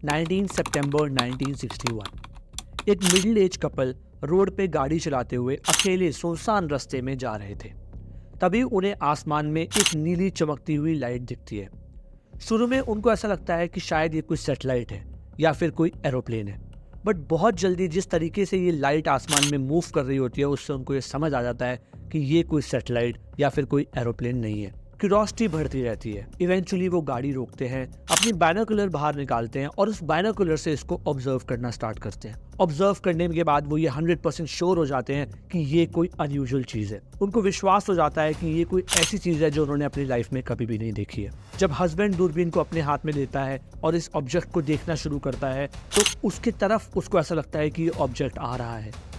19 सितंबर 1961 एक middle age couple road पे गाड़ी चलाते हुए अकेले सुनसान रास्ते में जा रहे थे। तभी उन्हें आसमान में एक नीली चमकती हुई लाइट दिखती है। शुरू में उनको ऐसा लगता है कि शायद ये कोई सैटेलाइट है या फिर कोई एरोप्लेन है, बट बहुत जल्दी जिस तरीके से ये लाइट आसमान में मूव कर रही होती है उससे उनको ये समझ आ जाता है कि ये कोई सैटेलाइट या फिर कोई एरोप्लेन नहीं है। क्यूरियोसिटी बढ़ती रहती है। इवेंचुअली वो गाड़ी रोकते हैं, अपनी बाइनोकुलर बाहर निकालते हैं और उस बाइनोकुलर से इसको ऑब्जर्व करना स्टार्ट करते हैं। ऑब्जर्व करने के बाद वो ये 100% श्योर हो जाते हैं कि ये कोई अनयूजुअल चीज़ है। उनको विश्वास हो जाता है कि ये कोई ऐसी चीज़ है जो उन्होंने अपनी लाइफ में कभी भी नहीं देखी है। जब हस्बैंड दूरबीन को अपने हाथ में लेता है और इस ऑब्जेक्ट को देखना शुरू करता है तो उसकी तरफ उसको ऐसा लगता है कि ये ऑब्जेक्ट आ रहा है।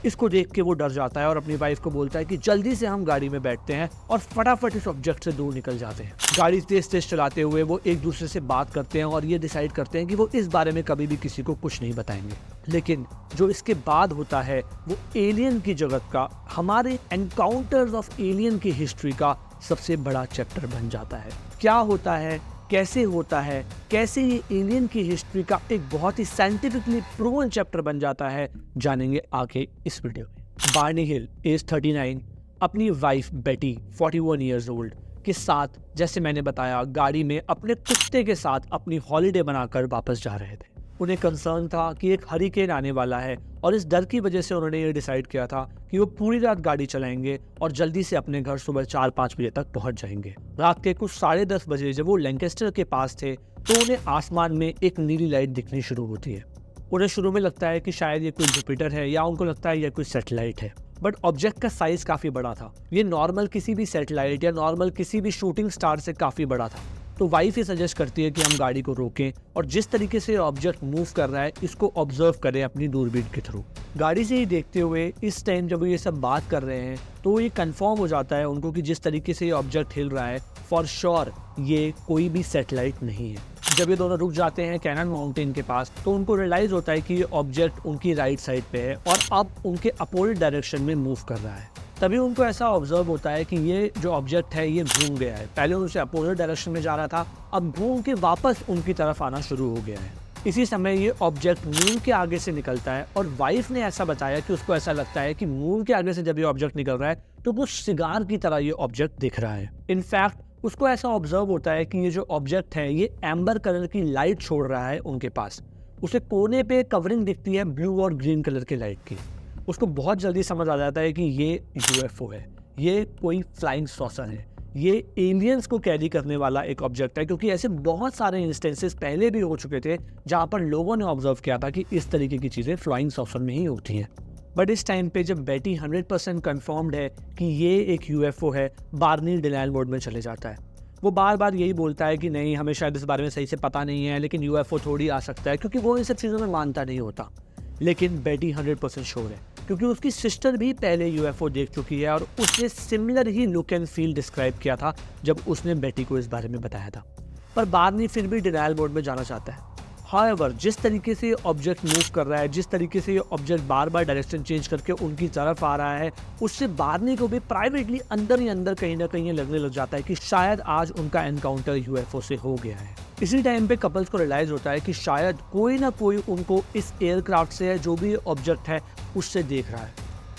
इसको देख के वो डर जाता है और अपनी वाइफ को बोलता है कि जल्दी से हम गाड़ी में बैठते हैं और फटाफट इस ऑब्जेक्ट से दूर निकल जाते हैं। गाड़ी तेज तेज चलाते हुए वो एक दूसरे से बात करते हैं और ये डिसाइड करते हैं कि वो इस बारे में कभी भी किसी को कुछ नहीं बताएंगे। लेकिन जो इसके बाद होता है वो एलियन की जगत का, हमारे एनकाउंटर्स ऑफ एलियन की हिस्ट्री का सबसे बड़ा चैप्टर बन जाता है। क्या होता है, कैसे होता है, कैसे ये एलियन की हिस्ट्री का एक बहुत ही साइंटिफिकली प्रूवन चैप्टर बन जाता है, जानेंगे आगे इस वीडियो में। बार्नी हिल एज 39 अपनी वाइफ बेटी 41 ईयर्स ओल्ड के साथ, जैसे मैंने बताया, गाड़ी में अपने कुत्ते के साथ अपनी हॉलिडे बनाकर वापस जा रहे थे। उन्हें कंसर्न था कि एक हरिकेन आने वाला है और इस डर की वजह से उन्होंने ये डिसाइड किया था कि वो पूरी रात गाड़ी चलाएंगे और जल्दी से अपने घर सुबह 4-5 बजे तक पहुंच जाएंगे। रात के कुछ 10:30 बजे जब वो लैंकेस्टर के पास थे तो उन्हें आसमान में एक नीली लाइट दिखनी शुरू होती है। उन्हें शुरू में लगता है कि शायद ये कोई जुपिटर है या उनको लगता है ये कोई सैटेलाइट है, बट ऑब्जेक्ट का साइज काफी बड़ा था। ये नॉर्मल किसी भी सैटेलाइट या नॉर्मल किसी भी शूटिंग स्टार से काफी बड़ा था। तो वाइफ ये सजेस्ट करती है कि हम गाड़ी को रोकें और जिस तरीके से ऑब्जेक्ट मूव कर रहा है इसको ऑब्जर्व करें अपनी दूरबीन के थ्रू। गाड़ी से ही देखते हुए इस टाइम जब ये सब बात कर रहे हैं तो ये कंफर्म हो जाता है उनको कि जिस तरीके से ये ऑब्जेक्ट हिल रहा है फॉर श्योर ये कोई भी सैटेलाइट नहीं है। जब ये दोनों रुक जाते हैं कैनन माउंटेन के पास तो उनको रियलाइज होता है कि ये ऑब्जेक्ट उनकी राइट साइड पे है और अब उनके अपोजिट डायरेक्शन में मूव कर रहा है। तभी उनको ऐसा ऑब्जर्व होता है कि ये जो ऑब्जेक्ट है ये घूम गया है। पहले उनसे अपोजिट डायरेक्शन में जा रहा था, अब घूम के वापस उनकी तरफ आना शुरू हो गया है। इसी समय ये ऑब्जेक्ट मून के आगे से निकलता है और वाइफ ने ऐसा बताया कि उसको ऐसा लगता है कि मून के आगे से जब ये ऑब्जेक्ट निकल रहा है तो कुछ सिगार की तरह ये ऑब्जेक्ट दिख रहा है। इनफैक्ट उसको ऐसा ऑब्जर्व होता है कि ये जो ऑब्जेक्ट है ये एम्बर कलर की लाइट छोड़ रहा है उनके पास। उसे कोने पे कवरिंग दिखती है ब्लू और ग्रीन कलर की लाइट की। उसको बहुत जल्दी समझ आ जाता है कि ये यूएफओ है, ये कोई फ्लाइंग सॉसर है, ये एलियंस को कैरी करने वाला एक ऑब्जेक्ट है, क्योंकि ऐसे बहुत सारे इंस्टेंसेस पहले भी हो चुके थे जहाँ पर लोगों ने ऑब्जर्व किया था कि इस तरीके की चीज़ें फ्लाइंग सॉसर में ही होती हैं। बट इस टाइम पे जब बेटी 100% कन्फर्म्ड है कि ये एक यूएफओ है, बार्नी डिनायल मोड में चले जाता है। वो बार बार यही बोलता है कि नहीं, हमें शायद इस बारे में सही से पता नहीं है, लेकिन यूएफओ थोड़ी आ सकता है, क्योंकि वो इन सब चीज़ों में मानता नहीं होता। लेकिन बेटी 100% श्योर है क्योंकि उसकी सिस्टर भी पहले यूएफओ देख चुकी है और उसने similar he look and feel describe किया था जब उसने बेटी को इस बारे में बताया था। पर बार्नी फिर भी डिनायल मोड में जाना चाहता है। हाउएवर, जिस तरीके से ये ऑब्जेक्ट मूव कर रहा है, जिस तरीके से ये ऑब्जेक्ट बार बार डायरेक्शन चेंज करके उनकी तरफ आ रहा है, उससे बार्नी को भी प्राइवेटली अंदर ही अंदर कहीं ना कहीं लगने लग जाता है कि शायद आज उनका एनकाउंटर यूएफओ से हो गया है। इसी टाइम पे कपल्स को रियलाइज होता है कि शायद कोई ना कोई उनको इस एयरक्राफ्ट से, जो भी ऑब्जेक्ट है, उससे देख रहा है।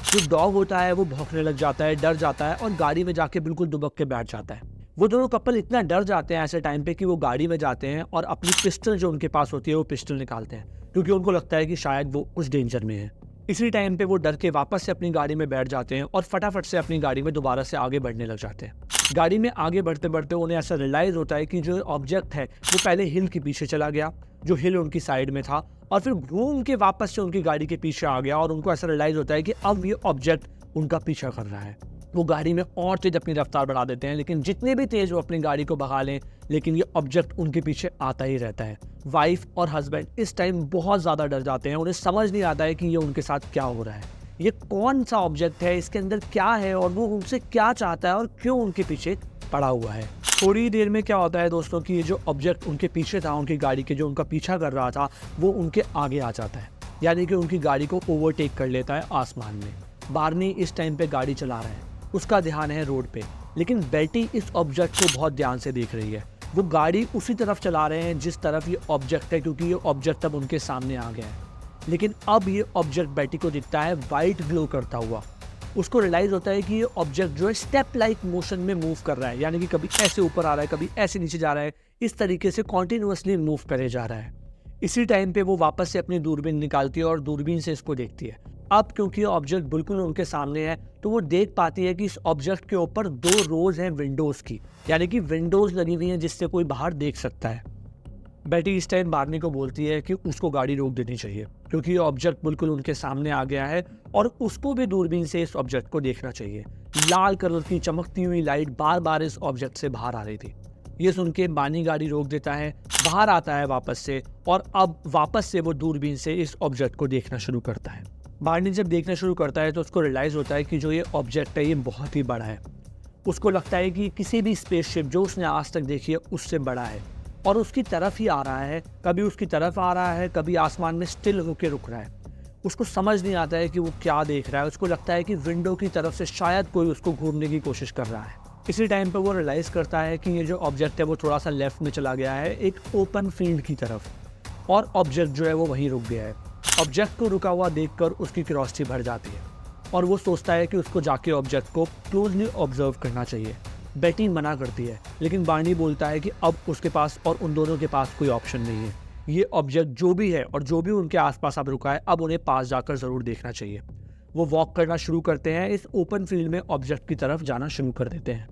जो डॉग होता है वो भौंकने लग जाता है, डर जाता है और गाड़ी में जाके बिल्कुल दुबक के बैठ जाता है। वो दोनों कपल इतना डर जाते हैं ऐसे टाइम पे कि वो गाड़ी में जाते हैं और अपनी पिस्टल जो उनके पास होती है वो पिस्टल निकालते हैं, क्योंकि उनको लगता है कि शायद वो कुछ डेंजर में है। इसी टाइम पे वो डर के वापस से अपनी गाड़ी में बैठ जाते हैं और फटाफट से अपनी गाड़ी में दोबारा से आगे बढ़ने लग जाते हैं। गाड़ी में आगे बढ़ते बढ़ते उन्हें ऐसा रियलाइज होता है कि जो ऑब्जेक्ट है वो पहले हिल के पीछे चला गया, जो हिल उनकी साइड में था, और फिर घूम के वापस से उनकी गाड़ी के पीछे आ गया और उनको ऐसा रियलाइज होता है कि अब ये ऑब्जेक्ट उनका पीछा कर रहा है। वो गाड़ी में और तेज अपनी रफ्तार बढ़ा देते हैं, लेकिन जितने भी तेज वो अपनी गाड़ी को भगा लें, लेकिन ये ऑब्जेक्ट उनके पीछे आता ही रहता है। वाइफ और हस्बैंड इस टाइम बहुत ज़्यादा डर जाते हैं। उन्हें समझ नहीं आता है कि ये उनके साथ क्या हो रहा है, ये कौन सा ऑब्जेक्ट है, इसके अंदर क्या है और वो उनसे क्या चाहता है और क्यों उनके पीछे पड़ा हुआ है। थोड़ी देर में क्या होता है दोस्तों कि ये जो ऑब्जेक्ट उनके पीछे था, उनकी गाड़ी के जो उनका पीछा कर रहा था, वो उनके आगे आ जाता है, यानी कि उनकी गाड़ी को ओवरटेक कर लेता है आसमान में। बार्नी इस टाइम पे गाड़ी चला रहा है, उसका ध्यान है रोड पे, लेकिन बेटी इस ऑब्जेक्ट को बहुत ध्यान से देख रही है। वो गाड़ी उसी तरफ चला रहे हैं जिस तरफ ये ऑब्जेक्ट है, क्योंकि ये ऑब्जेक्ट अब उनके सामने आ गया है। लेकिन अब ये ऑब्जेक्ट बेटी को दिखता है वाइट ग्लो करता हुआ। उसको रियलाइज होता है कि ये ऑब्जेक्ट जो है स्टेप लाइक मोशन में मूव कर रहा है, यानी कि कभी ऐसे ऊपर आ रहा है, कभी ऐसे नीचे जा रहा है, इस तरीके से कॉन्टिन्यूसली मूव करे जा रहा है। इसी टाइम पे वो वापस से अपनी दूरबीन निकालती है और दूरबीन से इसको देखती है। अब क्योंकि ऑब्जेक्ट बिल्कुल उनके सामने है, तो वो देख पाती है कि इस ऑब्जेक्ट के ऊपर 2 रोज हैं विंडोज की, यानी कि विंडोज लगी हुई हैं जिससे कोई बाहर देख सकता है। बेटी इस टाइम बार्नी को बोलती है कि उसको गाड़ी रोक देनी चाहिए, क्योंकि ये ऑब्जेक्ट बिल्कुल उनके सामने आ गया है और उसको भी दूरबीन से इस ऑब्जेक्ट को देखना चाहिए। लाल कलर की चमकती हुई लाइट बार बार इस ऑब्जेक्ट से बाहर आ रही थी। ये सुन के बानी गाड़ी रोक देता है, बाहर आता है वापस से, और अब वापस से वो दूरबीन से इस ऑब्जेक्ट को देखना शुरू करता है। बार्नी जब देखना शुरू करता है तो उसको रियलाइज़ होता है कि जो ये ऑब्जेक्ट है ये बहुत ही बड़ा है। उसको लगता है कि किसी भी स्पेसशिप जो उसने आज तक देखी है उससे बड़ा है और उसकी तरफ ही आ रहा है। कभी उसकी तरफ आ रहा है, कभी आसमान में स्टिल होकर रुक रहा है। उसको समझ नहीं आता है कि वो क्या देख रहा है। उसको लगता है कि विंडो की तरफ से शायद कोई उसको घूरने की कोशिश कर रहा है। इसी टाइम पे वो रियलाइज़ करता है कि ये जो ऑब्जेक्ट है वो थोड़ा सा लेफ्ट में चला गया है, एक ओपन फील्ड की तरफ, और ऑब्जेक्ट जो है वो वहीं रुक गया है। ऑब्जेक्ट को रुका हुआ देखकर उसकी क्यूरियोसिटी बढ़ जाती है और वो सोचता है कि उसको जाके ऑब्जेक्ट को क्लोजली ऑब्जर्व करना चाहिए। बेटी मना करती है, लेकिन बार्नी बोलता है कि अब उसके पास और उन दोनों के पास कोई ऑप्शन नहीं है। ये ऑब्जेक्ट जो भी है और जो भी उनके आसपास अब रुका है, अब उन्हें पास जाकर ज़रूर देखना चाहिए। वो वॉक करना शुरू करते हैं, इस ओपन फील्ड में ऑब्जेक्ट की तरफ जाना शुरू कर देते हैं।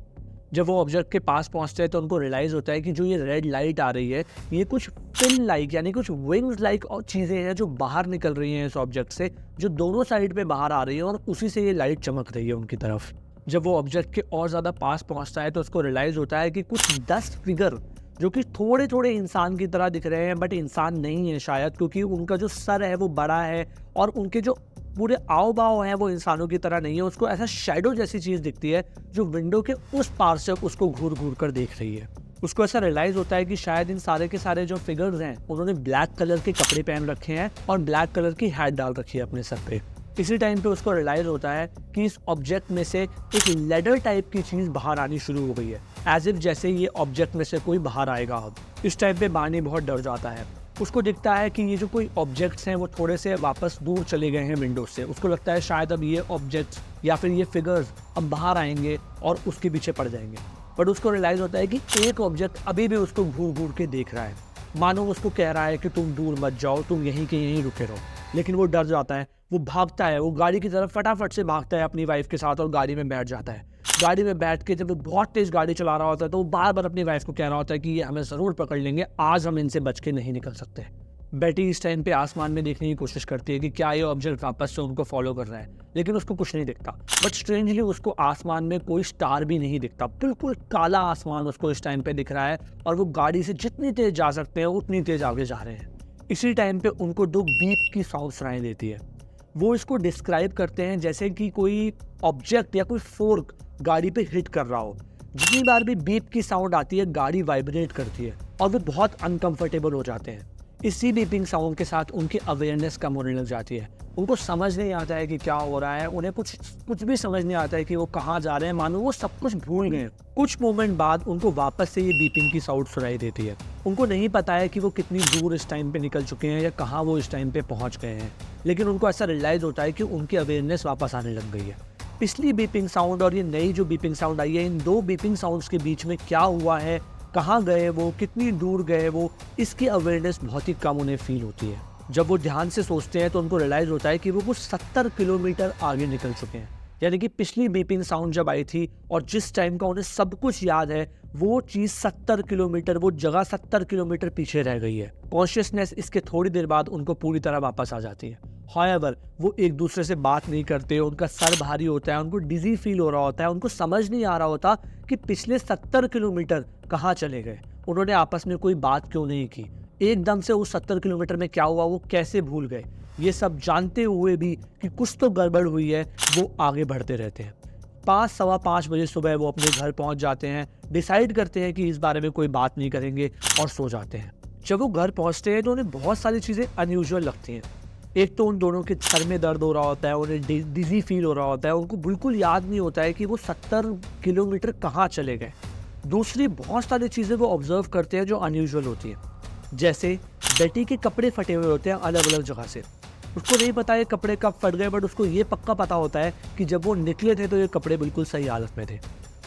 जब वो ऑब्जेक्ट के पास पहुंचते हैं तो उनको रियलाइज़ होता है कि जो ये रेड लाइट आ रही है, ये कुछ फिन लाइक यानी कुछ विंग्स लाइक और चीज़ें हैं जो बाहर निकल रही हैं इस ऑब्जेक्ट से, जो दोनों साइड पे बाहर आ रही है और उसी से ये लाइट चमक रही है उनकी तरफ। जब वो ऑब्जेक्ट के और ज़्यादा पास पहुंचता है तो उसको रियलाइज़ होता है कि कुछ 10 फिगर जो कि थोड़े थोड़े इंसान की तरह दिख रहे हैं, बट इंसान नहीं है शायद, क्योंकि उनका जो सर है वो बड़ा है और उनके जो पूरे आओ बाव हैं वो इंसानों की तरह नहीं है। उसको ऐसा शैडो जैसी चीज़ दिखती है जो विंडो के उस पार से उसको घूर घूर कर देख रही है। उसको ऐसा रियलाइज़ होता है कि शायद इन सारे के सारे जो फिगर्स हैं उन्होंने ब्लैक कलर के कपड़े पहन रखे हैं और ब्लैक कलर की हैट डाल रखी है अपने सर पे। इसी टाइम पे उसको रियलाइज़ होता है कि इस ऑब्जेक्ट में से एक लेडर टाइप की चीज़ बाहर आनी शुरू हो गई है, एज इफ जैसे ये ऑब्जेक्ट में से कोई बाहर आएगा अब। इस टाइम पे बार्नी बहुत डर जाता है। उसको दिखता है कि ये जो कोई ऑब्जेक्ट्स हैं वो थोड़े से वापस दूर चले गए हैं विंडो से। उसको लगता है शायद अब ये ऑब्जेक्ट्स या फिर ये फिगर्स अब बाहर आएंगे और उसके पीछे पड़ जाएंगे। बट उसको रियलाइज़ होता है कि एक ऑब्जेक्ट अभी भी उसको घूर घूर के देख रहा है, मानो उसको कह रहा है कि तुम दूर मत जाओ, तुम यहीं के यहीं रुके रहो। लेकिन वो डर जाता है, वो भागता है, वो गाड़ी की तरफ फटाफट से भागता है अपनी वाइफ के साथ और गाड़ी में बैठ जाता है। गाड़ी में बैठ के जब वो बहुत तेज़ गाड़ी चला रहा होता है तो वो बार बार अपनी वाइफ को कह रहा होता है कि ये हमें ज़रूर पकड़ लेंगे, आज हम इनसे बच के नहीं निकल सकते। बेटी इस टाइम पे आसमान में देखने की कोशिश करती है कि क्या ये ऑब्जेक्ट वापस से उनको फॉलो कर रहा है, लेकिन उसको कुछ नहीं दिखता। बट स्ट्रेंजली उसको आसमान में कोई स्टार भी नहीं दिखता, बिल्कुल काला आसमान उसको इस टाइम पे दिख रहा है और वो गाड़ी से जितनी तेज़ जा सकते हैं उतनी तेज़ आगे जा रहे हैं। इसी टाइम पे उनको 2 बीप की साउंड सुनाई देती है। वो इसको डिस्क्राइब करते हैं जैसे कि कोई ऑब्जेक्ट या कोई फोर्क गाड़ी पे हिट कर रहा हो। जितनी बार भी बीप की साउंड आती है गाड़ी वाइब्रेट करती है और वो बहुत अनकंफर्टेबल हो जाते हैं। इसी बीपिंग साउंड के साथ उनकी अवेयरनेस कम होने लग जाती है। उनको समझ नहीं आता है कि क्या हो रहा है, उन्हें कुछ भी समझ नहीं आता है कि वो कहाँ जा रहे हैं, मानो वो सब कुछ भूल गए। कुछ मोमेंट बाद उनको वापस से ये बीपिंग की साउंड सुनाई देती है। उनको नहीं पता है कि वो कितनी दूर इस टाइम पे निकल चुके हैं या कहाँ वो इस टाइम पे पहुँच गए हैं, लेकिन उनको ऐसा रियलाइज़ होता है कि उनकी अवेयरनेस वापस आने लग गई है। पिछली बीपिंग साउंड और ये नई जो बीपिंग साउंड आई है, इन 2 बीपिंग साउंड्स के बीच में क्या हुआ है, कहाँ गए वो, कितनी दूर गए वो, इसकी अवेयरनेस बहुत ही कम उन्हें फील होती है। जब वो ध्यान से सोचते हैं तो उनको रियलाइज़ होता है कि वो कुछ 70 किलोमीटर आगे निकल चुके हैं। यानी कि पिछली बीपिंग साउंड जब आई थी और जिस टाइम का उन्हें सब कुछ याद है, वो चीज़ 70 किलोमीटर, वो जगह 70 किलोमीटर पीछे रह गई है। कॉन्शियसनेस इसके थोड़ी देर बाद उनको पूरी तरह वापस आ जाती है। हाउएवर वो एक दूसरे से बात नहीं करते, उनका सर भारी होता है, उनको डिजी फील हो रहा होता है, उनको समझ नहीं आ रहा होता कि पिछले 70 किलोमीटर कहाँ चले गए। उन्होंने आपस में कोई बात क्यों नहीं की, एकदम से उस 70 किलोमीटर में क्या हुआ वो कैसे भूल गए। ये सब जानते हुए भी कि कुछ तो गड़बड़ हुई है, वो आगे बढ़ते रहते हैं। 5 सवा 5 बजे सुबह वो अपने घर पहुंच जाते हैं, डिसाइड करते हैं कि इस बारे में कोई बात नहीं करेंगे और सो जाते हैं। जब वो घर पहुंचते हैं तो उन्हें बहुत सारी चीज़ें अनयूजुअल लगती हैं। एक तो उन दोनों के सर में दर्द हो रहा होता है, उन्हें डिजी फील हो रहा होता है, उनको बिल्कुल याद नहीं होता है कि वो 70 किलोमीटर कहाँ चले गए। दूसरी बहुत सारी चीज़ें वो ऑब्जर्व करते हैं जो अनयूजुअल होती हैं, जैसे बेटी के कपड़े फटे हुए होते हैं अलग अलग जगह से। उसको नहीं पता ये कपड़े कब फट गए, बट उसको ये पक्का पता होता है कि जब वो निकले थे तो ये कपड़े बिल्कुल सही हालत में थे।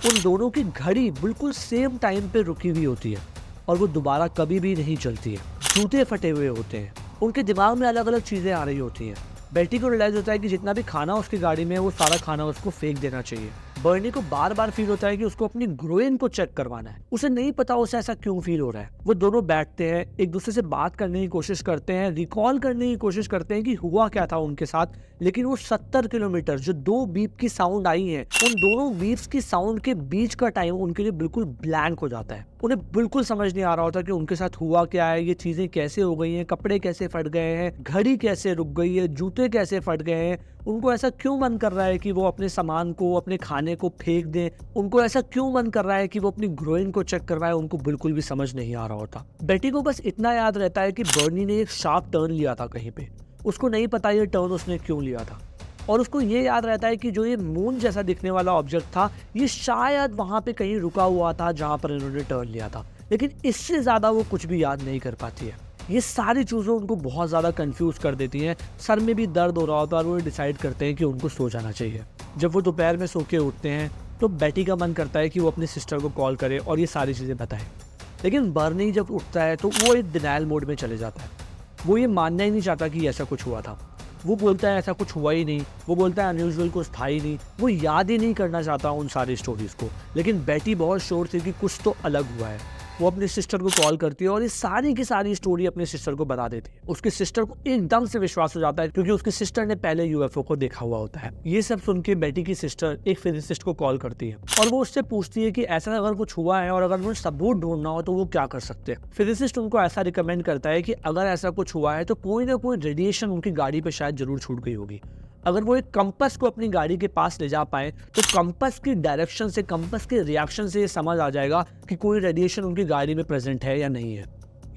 उन दोनों की घड़ी बिल्कुल सेम टाइम पे रुकी हुई होती है और वो दोबारा कभी भी नहीं चलती है। जूते फटे हुए होते हैं, उनके दिमाग में अलग अलग चीज़ें आ रही होती हैं। बेटी को रियलाइज़ होता है कि जितना भी खाना उसकी गाड़ी में है वो सारा खाना उसको फेंक देना चाहिए। बर्नी को बार बार फील होता है कि उसको अपनी ग्रोइन को चेक करवाना है। उसे नहीं पता उसे ऐसा क्यों फील हो रहा है। वो दोनों बैठते हैं, एक दूसरे से बात करने की कोशिश करते हैं, रिकॉल करने की कोशिश करते हैं कि हुआ क्या था उनके साथ। लेकिन वो 70 किलोमीटर जो 2 बीप की साउंड आई है, उन दोनों बीप्स की साउंड के बीच का टाइम उनके लिए बिल्कुल ब्लैंक हो जाता है। उन्हें बिल्कुल समझ नहीं आ रहा होता कि उनके साथ हुआ क्या है, ये चीजें कैसे हो गई हैं, कपड़े कैसे फट गए हैं, घड़ी कैसे रुक गई है, जूते कैसे फट गए हैं। उनको ऐसा क्यों मन कर रहा है कि वो अपने सामान को, अपने खाने को फेंक दें। उनको ऐसा क्यों मन कर रहा है कि वो अपनी ग्रोइन को चेक करवाए। उनको बिल्कुल भी समझ नहीं आ रहा होता। बेटी को बस इतना याद रहता है कि बर्नी ने एक शार्प टर्न लिया था कहीं पे। उसको नहीं पता ये टर्न उसने क्यों लिया था। और उसको ये याद रहता है कि जो ये मून जैसा दिखने वाला ऑब्जेक्ट था, ये शायद वहाँ पे कहीं रुका हुआ था जहाँ पर इन्होंने टर्न लिया था। लेकिन इससे ज़्यादा वो कुछ भी याद नहीं कर पाती है। ये सारी चीज़ें उनको बहुत ज़्यादा कंफ्यूज कर देती हैं। सर में भी दर्द हो रहा होता है और वो डिसाइड करते हैं कि उनको सो जाना चाहिए। जब वो दोपहर में सो के उठते हैं तो बेटी का मन करता है कि वो अपनी सिस्टर को कॉल करे और ये सारी चीज़ें बताए। लेकिन बर्नी जब उठता है तो वो एक डिनायल मोड में चले जाता है। वो ये मानना ही नहीं चाहता कि ऐसा कुछ हुआ था। वो बोलता है ऐसा कुछ हुआ ही नहीं। वो बोलता है अनयूजुअल कुछ था ही नहीं। वो याद ही नहीं करना चाहता उन सारी स्टोरीज़ को। लेकिन बेटी बहुत श्योर थी कि कुछ तो अलग हुआ है। वो अपनी सिस्टर को कॉल करती है और ये सारी की सारी स्टोरी अपने सिस्टर को बता देती है। उसकी सिस्टर को एकदम से विश्वास हो जाता है क्योंकि उसकी सिस्टर ने पहले यूएफओ को देखा हुआ होता है। ये सब सुन के बेटी की सिस्टर एक फिजिसिस्ट को कॉल करती है और वो उससे पूछती है कि ऐसा अगर कुछ हुआ है और अगर उन्हें सबूत ढूंढना हो तो वो क्या कर सकते हैं। फिजिसिस्ट उनको ऐसा रिकमेंड करता है कि अगर ऐसा कुछ हुआ है तो कोई ना कोई रेडिएशन उनकी गाड़ी पे शायद जरूर छूट गई होगी। अगर वो एक कंपास को अपनी गाड़ी के पास ले जा पाए तो कंपास की डायरेक्शन से, कंपास के रिएक्शन से ये समझ आ जाएगा कि कोई रेडिएशन उनकी गाड़ी में प्रेजेंट है या नहीं है।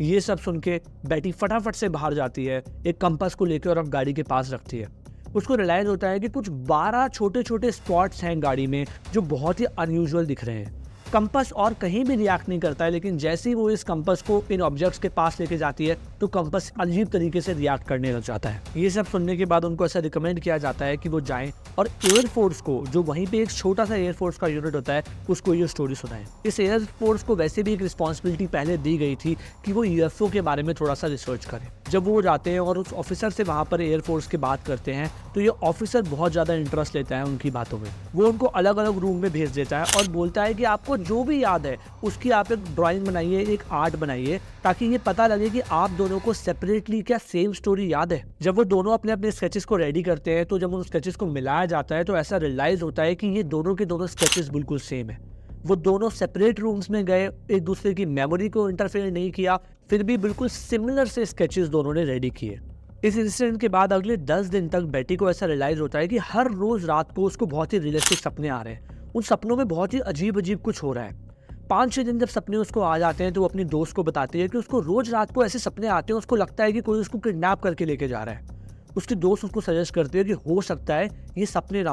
ये सब सुन के बेटी फटाफट से बाहर जाती है, एक कंपास को लेकर और अब गाड़ी के पास रखती है। उसको रियलाइज होता है कि कुछ 12 छोटे छोटे स्पॉट्स हैं गाड़ी में जो बहुत ही अनयूजुअल दिख रहे हैं। कंपास और कहीं भी रिएक्ट नहीं करता है, लेकिन जैसे ही वो इस कंपास को इन ऑब्जेक्ट्स के पास लेके जाती है तो कंपास अजीब तरीके से रिएक्ट करने लग जाता है। ये सब सुनने के बाद उनको ऐसा रिकमेंड किया जाता है कि वो जाएं और एयरफोर्स को, जो वहीं पे एक छोटा सा एयरफोर्स का यूनिट होता है, उसको ये स्टोरी सुनाएं। इस एयरफोर्स को वैसे भी एक रिस्पॉन्सिबिलिटी पहले दी गई थी कि वो यूएफओ के बारे में थोड़ा सा रिसर्च करें। जब वो जाते हैं और उस ऑफिसर से वहाँ पर एयरफोर्स की बात करते हैं तो ये ऑफिसर बहुत ज़्यादा इंटरेस्ट लेता है उनकी बातों में। वो उनको अलग अलग रूम में भेज देता है और बोलता है कि आपको जो भी याद है उसकी आप एक ड्राइंग बनाइए, एक आर्ट बनाइए, ताकि ये पता लगे कि आप दोनों को सेपरेटली क्या सेम स्टोरी याद है। जब वो दोनों अपने अपने स्केचेस को रेडी करते हैं तो जब उन स्केचेस को मिलाया जाता है तो ऐसा रियलाइज होता है कि ये दोनों के दोनों स्केचेस बिल्कुल सेम है। वो दोनों सेपरेट रूम्स में गए, एक दूसरे की मेमोरी को इंटरफेयर नहीं किया, फिर भी बिल्कुल सिमिलर से स्केचेस दोनों ने रेडी किए। इस इंसिडेंट के बाद अगले 10 दिन तक बेटी को ऐसा रियलाइज होता है कि हर रोज रात को उसको बहुत ही रियलिस्टिक सपने आ रहे हैं। उन सपनों में बहुत ही अजीब अजीब कुछ हो रहा है। 5-6 दिन जब सपने उसको आ जाते हैं तो वो अपनी दोस्त को बताती है कि उसको रोज रात को ऐसे सपने आते हैं, उसको लगता है कि कोई उसको किडनैप करके लेके जा रहा है। उसकी दोस्त उसको सजेस्ट करती है कि हो सकता है ये सपने ना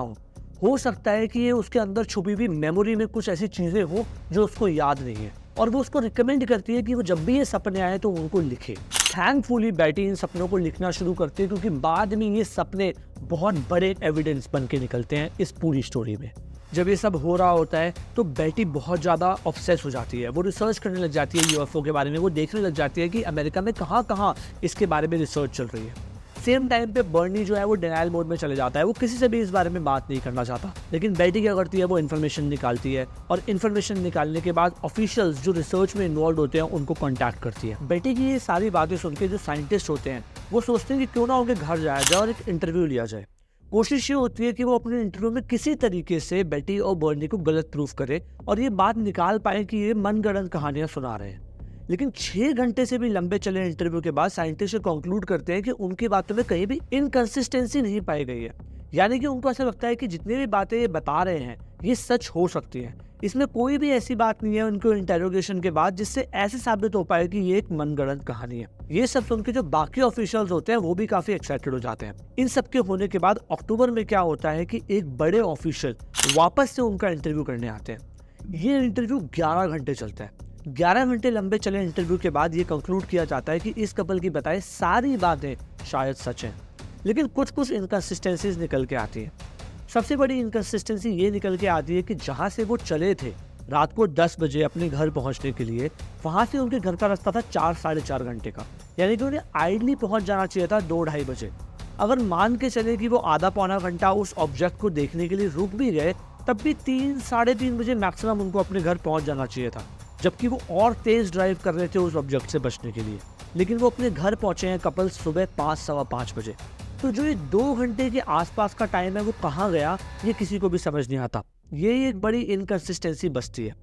हो सकता है कि ये उसके अंदर छुपी हुई मेमोरी में कुछ ऐसी चीजें हो जो उसको याद नहीं है। और वो उसको रिकमेंड करती है कि वो जब भी ये सपने आए तो उनको लिखे। थैंकफुली बेटी इन सपनों को लिखना शुरू करती है क्योंकि बाद में ये सपने बहुत बड़े एविडेंस बन के निकलते हैं इस पूरी स्टोरी में। जब ये सब हो रहा होता है तो बेटी बहुत ज़्यादा ऑब्सेस हो जाती है। वो रिसर्च करने लग जाती है यूएफओ के बारे में। वो देखने लग जाती है कि अमेरिका में कहाँ कहाँ इसके बारे में रिसर्च चल रही है। सेम टाइम पे बर्नी जो है वो डिनायल मोड में चले जाता है। वो किसी से भी इस बारे में बात नहीं करना चाहता। लेकिन बेटी क्या करती है, वो इन्फॉर्मेशन निकालती है और इन्फॉर्मेशन निकालने के बाद ऑफिशियल्स जो रिसर्च में इन्वॉल्व होते हैं उनको कॉन्टैक्ट करती है। बेटी की ये सारी बातें सुन के जो साइंटिस्ट होते हैं वो सोचते हैं कि क्यों ना उनके घर जाया जाए और एक इंटरव्यू लिया जाए। कोशिश ये होती है कि वो अपने इंटरव्यू में किसी तरीके से बेटी और बर्नी को गलत प्रूफ करे और ये बात निकाल पाए कि ये मनगढ़ंत कहानियां सुना रहे हैं। लेकिन 6 घंटे से भी लंबे चले इंटरव्यू के बाद साइंटिस्ट कंक्लूड करते हैं कि उनकी बातों में कहीं भी इनकंसिस्टेंसी नहीं पाई गई है। यानी कि उनको ऐसा लगता है कि जितनी भी बातें ये बता रहे हैं ये सच हो सकती है। इसमें कोई भी ऐसी बात नहीं है उनको इंटेरोगेशन के बाद जिससे ऐसे साबित हो पाए कि ये एक मनगढ़ंत कहानी है। ये सब सुन के जो बाकी ऑफिशियल्स होते हैं वो भी काफी एक्साइटेड हो जाते हैं। इन सब के होने के बाद अक्टूबर में क्या होता है कि एक बड़े ऑफिशियल वापस से उनका इंटरव्यू करने आते हैं। ये इंटरव्यू 11 घंटे चलता है। 11 घंटे लंबे चले इंटरव्यू के बाद ये कंक्लूड किया जाता है कि इस कपल की बताई सारी बातें शायद सच हैं, लेकिन कुछ कुछ इनकन्सिस्टेंसीज निकल के आती हैं। सबसे बड़ी इनकन्सिस्टेंसी ये निकल के आती है कि जहाँ से वो चले थे रात को 10 बजे अपने घर पहुँचने के लिए, वहाँ से उनके घर का रास्ता था 4-4.5 घंटे का, यानी कि उन्हें आइडली पहुँच जाना चाहिए था 2-2:30 बजे। अगर मान के चले कि वो आधा पौना घंटा उस ऑब्जेक्ट को देखने के लिए रुक भी गए, तब भी 3-3:30 बजे मैक्सिमम उनको अपने घर पहुंच जाना चाहिए था, जबकि वो और तेज ड्राइव कर रहे थे उस ऑब्जेक्ट से बचने के लिए। लेकिन वो अपने घर पहुंचे हैं कपल सुबह 5-5:15 बजे। तो जो ये 2 घंटे के आसपास का टाइम है वो कहाँ गया, ये किसी को भी समझ नहीं आता। ये एक बड़ी इनकन्सिस्टेंसी बचती है।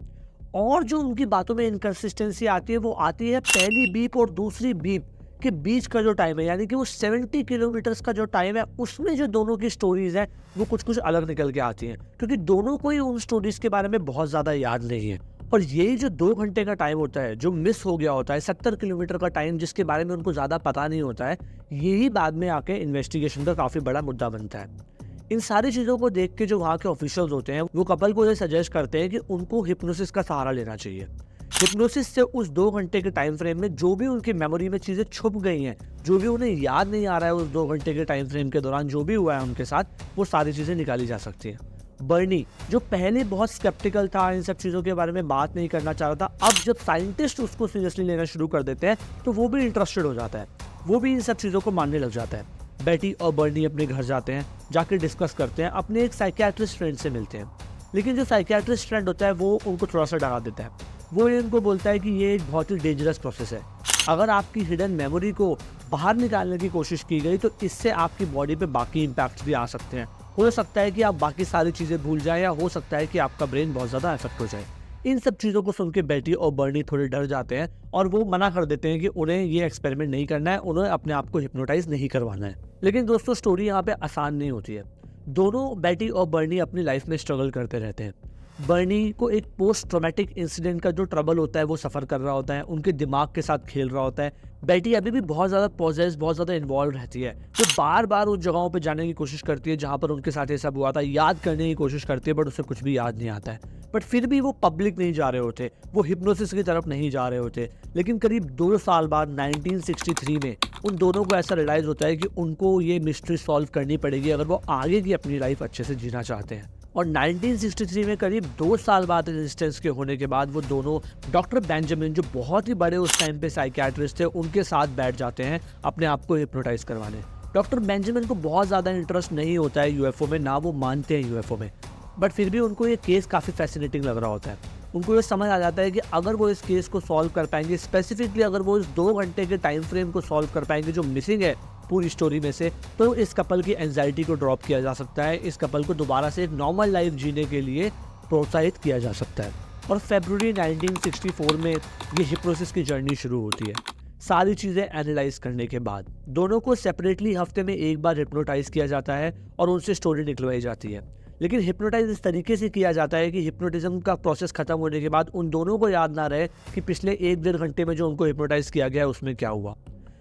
और जो उनकी बातों में इनकन्सिस्टेंसी आती है वो आती है पहली बीप और दूसरी बीप के बीच का जो टाइम है, यानी कि वो 70 किलोमीटर्स का जो टाइम है, उसमें जो दोनों की स्टोरीज हैं वो कुछ कुछ अलग निकल के आती हैं, क्योंकि दोनों को ही उन स्टोरीज के बारे में बहुत ज़्यादा याद नहीं है। और यही जो 2 घंटे का टाइम होता है जो मिस हो गया होता है, 70 किलोमीटर का टाइम जिसके बारे में उनको ज़्यादा पता नहीं होता है, यही बाद में आके इन्वेस्टिगेशन का काफ़ी बड़ा मुद्दा बनता है। इन सारी चीज़ों को देख के जो वहाँ के ऑफिशियल्स होते हैं वो कपल को ये सजेस्ट करते हैं कि उनको हिप्नोसिस का सहारा लेना चाहिए। हिप्नोसिस से उस 2 घंटे के टाइम फ्रेम में जो भी उनकी मेमोरी में चीज़ें छुप गई हैं, जो भी उन्हें याद नहीं आ रहा है उस 2 घंटे के टाइम फ्रेम के दौरान जो भी हुआ है उनके साथ, वो सारी चीज़ें निकाली जा सकती हैं। बर्नी जो पहले बहुत स्केप्टिकल था, इन सब चीज़ों के बारे में बात नहीं करना चाह रहा था, अब जब साइंटिस्ट उसको सीरियसली लेना शुरू कर देते हैं तो वो भी इंटरेस्टेड हो जाता है, वो भी इन सब चीज़ों को मानने लग जाता है। बेटी और बर्नी अपने घर जाते हैं, जाके डिस्कस करते हैं, अपने एक साइकियाट्रिस्ट फ्रेंड से मिलते हैं। लेकिन जो साइकियाट्रिस्ट फ्रेंड होता है वो उनको थोड़ा सा डरा देता है। वो इनको बोलता है कि ये एक बहुत ही डेंजरस प्रोसेस है। अगर आपकी हिडन मेमोरी को बाहर निकालने की कोशिश की गई तो इससे आपकी बॉडी पे बाकी इम्पैक्ट्स भी आ सकते हैं। हो सकता है कि आप बाकी सारी चीज़ें भूल जाएं, या हो सकता है कि आपका ब्रेन बहुत ज़्यादा इफेक्ट हो जाए। इन सब चीज़ों को सुन के बेटी और बर्नी थोड़े डर जाते हैं और वो मना कर देते हैं कि उन्हें ये एक्सपेरिमेंट नहीं करना है, उन्हें अपने आप को हिप्नोटाइज नहीं करवाना है। लेकिन दोस्तों, स्टोरी यहाँ पे आसान नहीं होती है। दोनों बेटी और बर्नी अपनी लाइफ में स्ट्रगल करते रहते हैं। बर्नी को एक पोस्ट ट्रॉमेटिक इंसिडेंट का जो ट्रबल होता है वो सफ़र कर रहा होता है, उनके दिमाग के साथ खेल रहा होता है। बेटी अभी भी बहुत ज़्यादा पॉजेस, बहुत ज़्यादा इन्वॉल्व रहती है, जो बार बार उन जगहों पे जाने की कोशिश करती है जहाँ पर उनके साथ ये सब हुआ था, याद करने की कोशिश करती है, बट उसे कुछ भी याद नहीं आता है। बट फिर भी वो पब्लिक नहीं जा रहे होते, वो हिप्नोसिस की तरफ नहीं जा रहे होते। लेकिन करीब 2 साल बाद 1963 में उन दोनों को ऐसा रियलाइज़ होता है कि उनको ये मिस्ट्री सॉल्व करनी पड़ेगी अगर वो आगे की अपनी लाइफ अच्छे से जीना चाहते हैं। और 1963 में करीब 2 साल बाद रेजिस्टेंस के होने के बाद वो दोनों डॉक्टर बेंजामिन, जो बहुत ही बड़े उस टाइम पे साइकियाट्रिस्ट थे, उनके साथ बैठ जाते हैं अपने आप को हिप्नोटाइज करवाने। डॉक्टर बेंजामिन को बहुत ज़्यादा इंटरेस्ट नहीं होता है यूएफओ में, ना वो मानते हैं यूएफओ में, बट फिर भी उनको ये केस काफ़ी फैसिनेटिंग लग रहा होता है। उनको ये समझ आ जाता है कि अगर वो इस केस को सॉल्व कर पाएंगे, स्पेसिफिकली अगर वो इस 2 घंटे के टाइम फ्रेम को सॉल्व कर पाएंगे जो मिसिंग है पूरी स्टोरी में से, तो इस कपल की एंजाइटी को ड्रॉप किया जा सकता है, इस कपल को दोबारा से एक नॉर्मल लाइफ जीने के लिए प्रोत्साहित किया जा सकता है। और फरवरी 1964 में ये हिप्नोसिस की जर्नी शुरू होती है। सारी चीज़ें एनालाइज करने के बाद दोनों को सेपरेटली हफ्ते में एक बार हिप्नोटाइज किया जाता है और उनसे स्टोरी निकलवाई जाती है। लेकिन हिप्नोटाइज इस तरीके से किया जाता है कि हिप्नोटिज्म का प्रोसेस खत्म होने के बाद उन दोनों को याद ना रहे कि पिछले 1-1.5 घंटे में जो उनको हिप्नोटाइज किया गया है उसमें क्या हुआ।